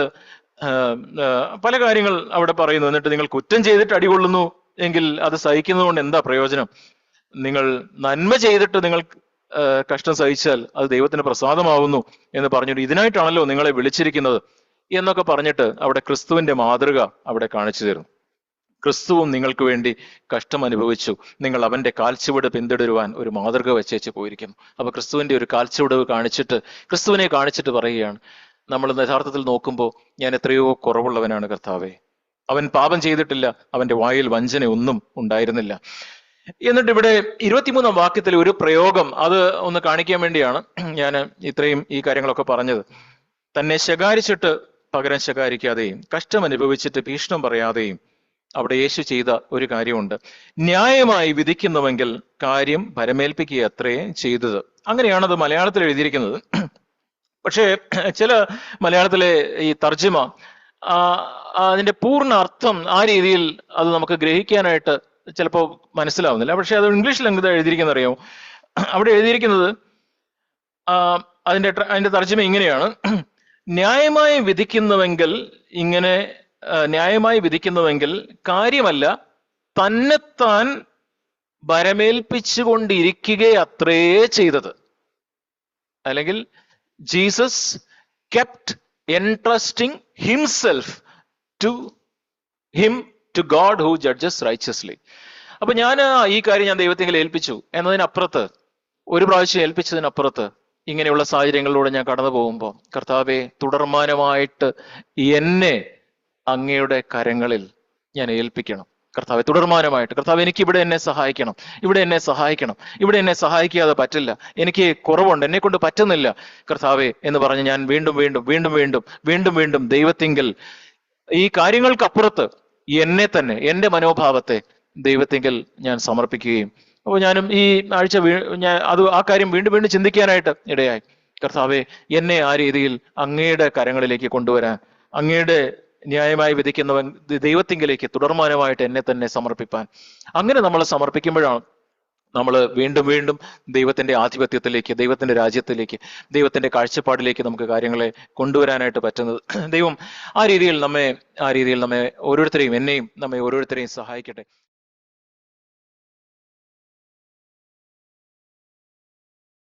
പല കാര്യങ്ങൾ അവിടെ പറയുന്നു. എന്നിട്ട് നിങ്ങൾ കുറ്റം ചെയ്തിട്ട് അടികൊള്ളുന്നു എങ്കിൽ അത് സഹിക്കുന്നത് കൊണ്ട് എന്താ പ്രയോജനം? നിങ്ങൾ നന്മ ചെയ്തിട്ട് നിങ്ങൾ കഷ്ടം സഹിച്ചാൽ അത് ദൈവത്തിന് പ്രസാദമാവുന്നു എന്ന് പറഞ്ഞിട്ട് ഇതിനായിട്ടാണല്ലോ നിങ്ങളെ വിളിച്ചിരിക്കുന്നത് എന്നൊക്കെ പറഞ്ഞിട്ട് അവിടെ ക്രിസ്തുവിന്റെ മാതൃക അവിടെ കാണിച്ചു തരുന്നു. ക്രിസ്തുവും നിങ്ങൾക്ക് വേണ്ടി കഷ്ടം അനുഭവിച്ചു, നിങ്ങൾ അവന്റെ കാൽച്ചുവട് പിന്തുടരുവാൻ ഒരു മാതൃക വെച്ചേച്ച് പോയിരിക്കുന്നു. അപ്പൊ ക്രിസ്തുവിന്റെ ഒരു കാൽച്ചുവട് ക്രിസ്തുവിനെ കാണിച്ചിട്ട് പറയുകയാണ്, നമ്മൾ യഥാർത്ഥത്തിൽ നോക്കുമ്പോൾ ഞാൻ എത്രയോ കുറവുള്ളവനാണ് കർത്താവേ. അവൻ പാപം ചെയ്തിട്ടില്ല, അവന്റെ വായിൽ വഞ്ചന ഒന്നും ഉണ്ടായിരുന്നില്ല. എന്നിട്ട് ഇവിടെ 23-ാം വാക്യത്തിൽ ഒരു പ്രയോഗം, അത് ഒന്ന് കാണിക്കാൻ വേണ്ടിയാണ് ഞാൻ ഇത്രയും ഈ കാര്യങ്ങളൊക്കെ പറഞ്ഞത്. തന്നെ ശകാരിച്ചിട്ട് പകരം ശകാരിക്കാതെയും കഷ്ടം അനുഭവിച്ചിട്ട് ഭീഷണം പറയാതെയും അവിടെ യേശു ചെയ്ത ഒരു കാര്യമുണ്ട്. ന്യായമായി വിധിക്കുന്നുവെങ്കിൽ കാര്യം പരമേൽപ്പിക്കുക അത്രേ ചെയ്തത്. അങ്ങനെയാണത് മലയാളത്തിൽ എഴുതിയിരിക്കുന്നത്. പക്ഷേ ചില മലയാളത്തിലെ ഈ തർജ്ജിമ അതിന്റെ പൂർണ്ണ അർത്ഥം ആ രീതിയിൽ അത് നമുക്ക് ഗ്രഹിക്കാനായിട്ട് ചിലപ്പോൾ മനസ്സിലാവുന്നില്ല. പക്ഷെ അത് ഇംഗ്ലീഷിൽ എന്താ എഴുതിയിരിക്കുന്നത് അറിയാമോ? അവിടെ എഴുതിയിരിക്കുന്നത് അതിന്റെ തർജ്ജിമ ഇങ്ങനെയാണ്: ന്യായമായി വിധിക്കുന്നുവെങ്കിൽ കാര്യമല്ല, തന്നെത്താൻ ഭരമേൽപ്പിച്ചുകൊണ്ടിരിക്കുക അത്രേ ചെയ്തത്. അല്ലെങ്കിൽ Jesus kept entrusting himself to him, to God who judges righteously. അപ്പൊ ഞാൻ ഈ കാര്യം ഞാൻ ദൈവത്തെങ്കിൽ ഏൽപ്പിച്ചു എന്നതിനപ്പുറത്ത്, ഒരു പ്രാവശ്യം ഏൽപ്പിച്ചതിനപ്പുറത്ത് ഇങ്ങനെയുള്ള സാഹചര്യങ്ങളിലൂടെ ഞാൻ കടന്നു പോകുമ്പോൾ കർത്താവെ, തുടർമാനമായിട്ട് എന്നെ അങ്ങയുടെ കരങ്ങളിൽ ഞാൻ ഏൽപ്പിക്കണം. കർത്താവെ, തുടർമാനമായിട്ട് കർത്താവ് എനിക്ക് ഇവിടെ എന്നെ സഹായിക്കണം, ഇവിടെ എന്നെ സഹായിക്കാതെ പറ്റില്ല, എനിക്ക് കുറവുണ്ട്, എന്നെ കൊണ്ട് പറ്റുന്നില്ല കർത്താവെ എന്ന് പറഞ്ഞ് ഞാൻ വീണ്ടും ദൈവത്തിങ്കൽ ഈ കാര്യങ്ങൾക്കപ്പുറത്ത് എന്നെ തന്നെ, എൻ്റെ മനോഭാവത്തെ ദൈവത്തിങ്കൽ ഞാൻ സമർപ്പിക്കുകയും, അപ്പോൾ ഞാനും ഈ ആഴ്ച ആ കാര്യം വീണ്ടും ചിന്തിക്കാനായിട്ട് ഇടയായി. കർത്താവെ, എന്നെ ആ രീതിയിൽ അങ്ങയുടെ കരങ്ങളിലേക്ക് കൊണ്ടുവരാൻ, അങ്ങയുടെ ന്യായമായി വിധിക്കുന്നവൻ ദൈവത്തിങ്കിലേക്ക് തുടർമാനമായിട്ട് എന്നെ തന്നെ സമർപ്പിപ്പാൻ. അങ്ങനെ നമ്മൾ സമർപ്പിക്കുമ്പോഴാണ് നമ്മൾ വീണ്ടും ദൈവത്തിന്റെ ആധിപത്യത്തിലേക്ക്, ദൈവത്തിന്റെ രാജ്യത്തിലേക്ക്, ദൈവത്തിന്റെ കാഴ്ചപ്പാടിലേക്ക് നമുക്ക് കാര്യങ്ങളെ കൊണ്ടുവരാനായിട്ട് പറ്റുന്നത്. ദൈവം ആ രീതിയിൽ നമ്മെ ഓരോരുത്തരെയും, എന്നെയും നമ്മെ ഓരോരുത്തരെയും സഹായിക്കട്ടെ.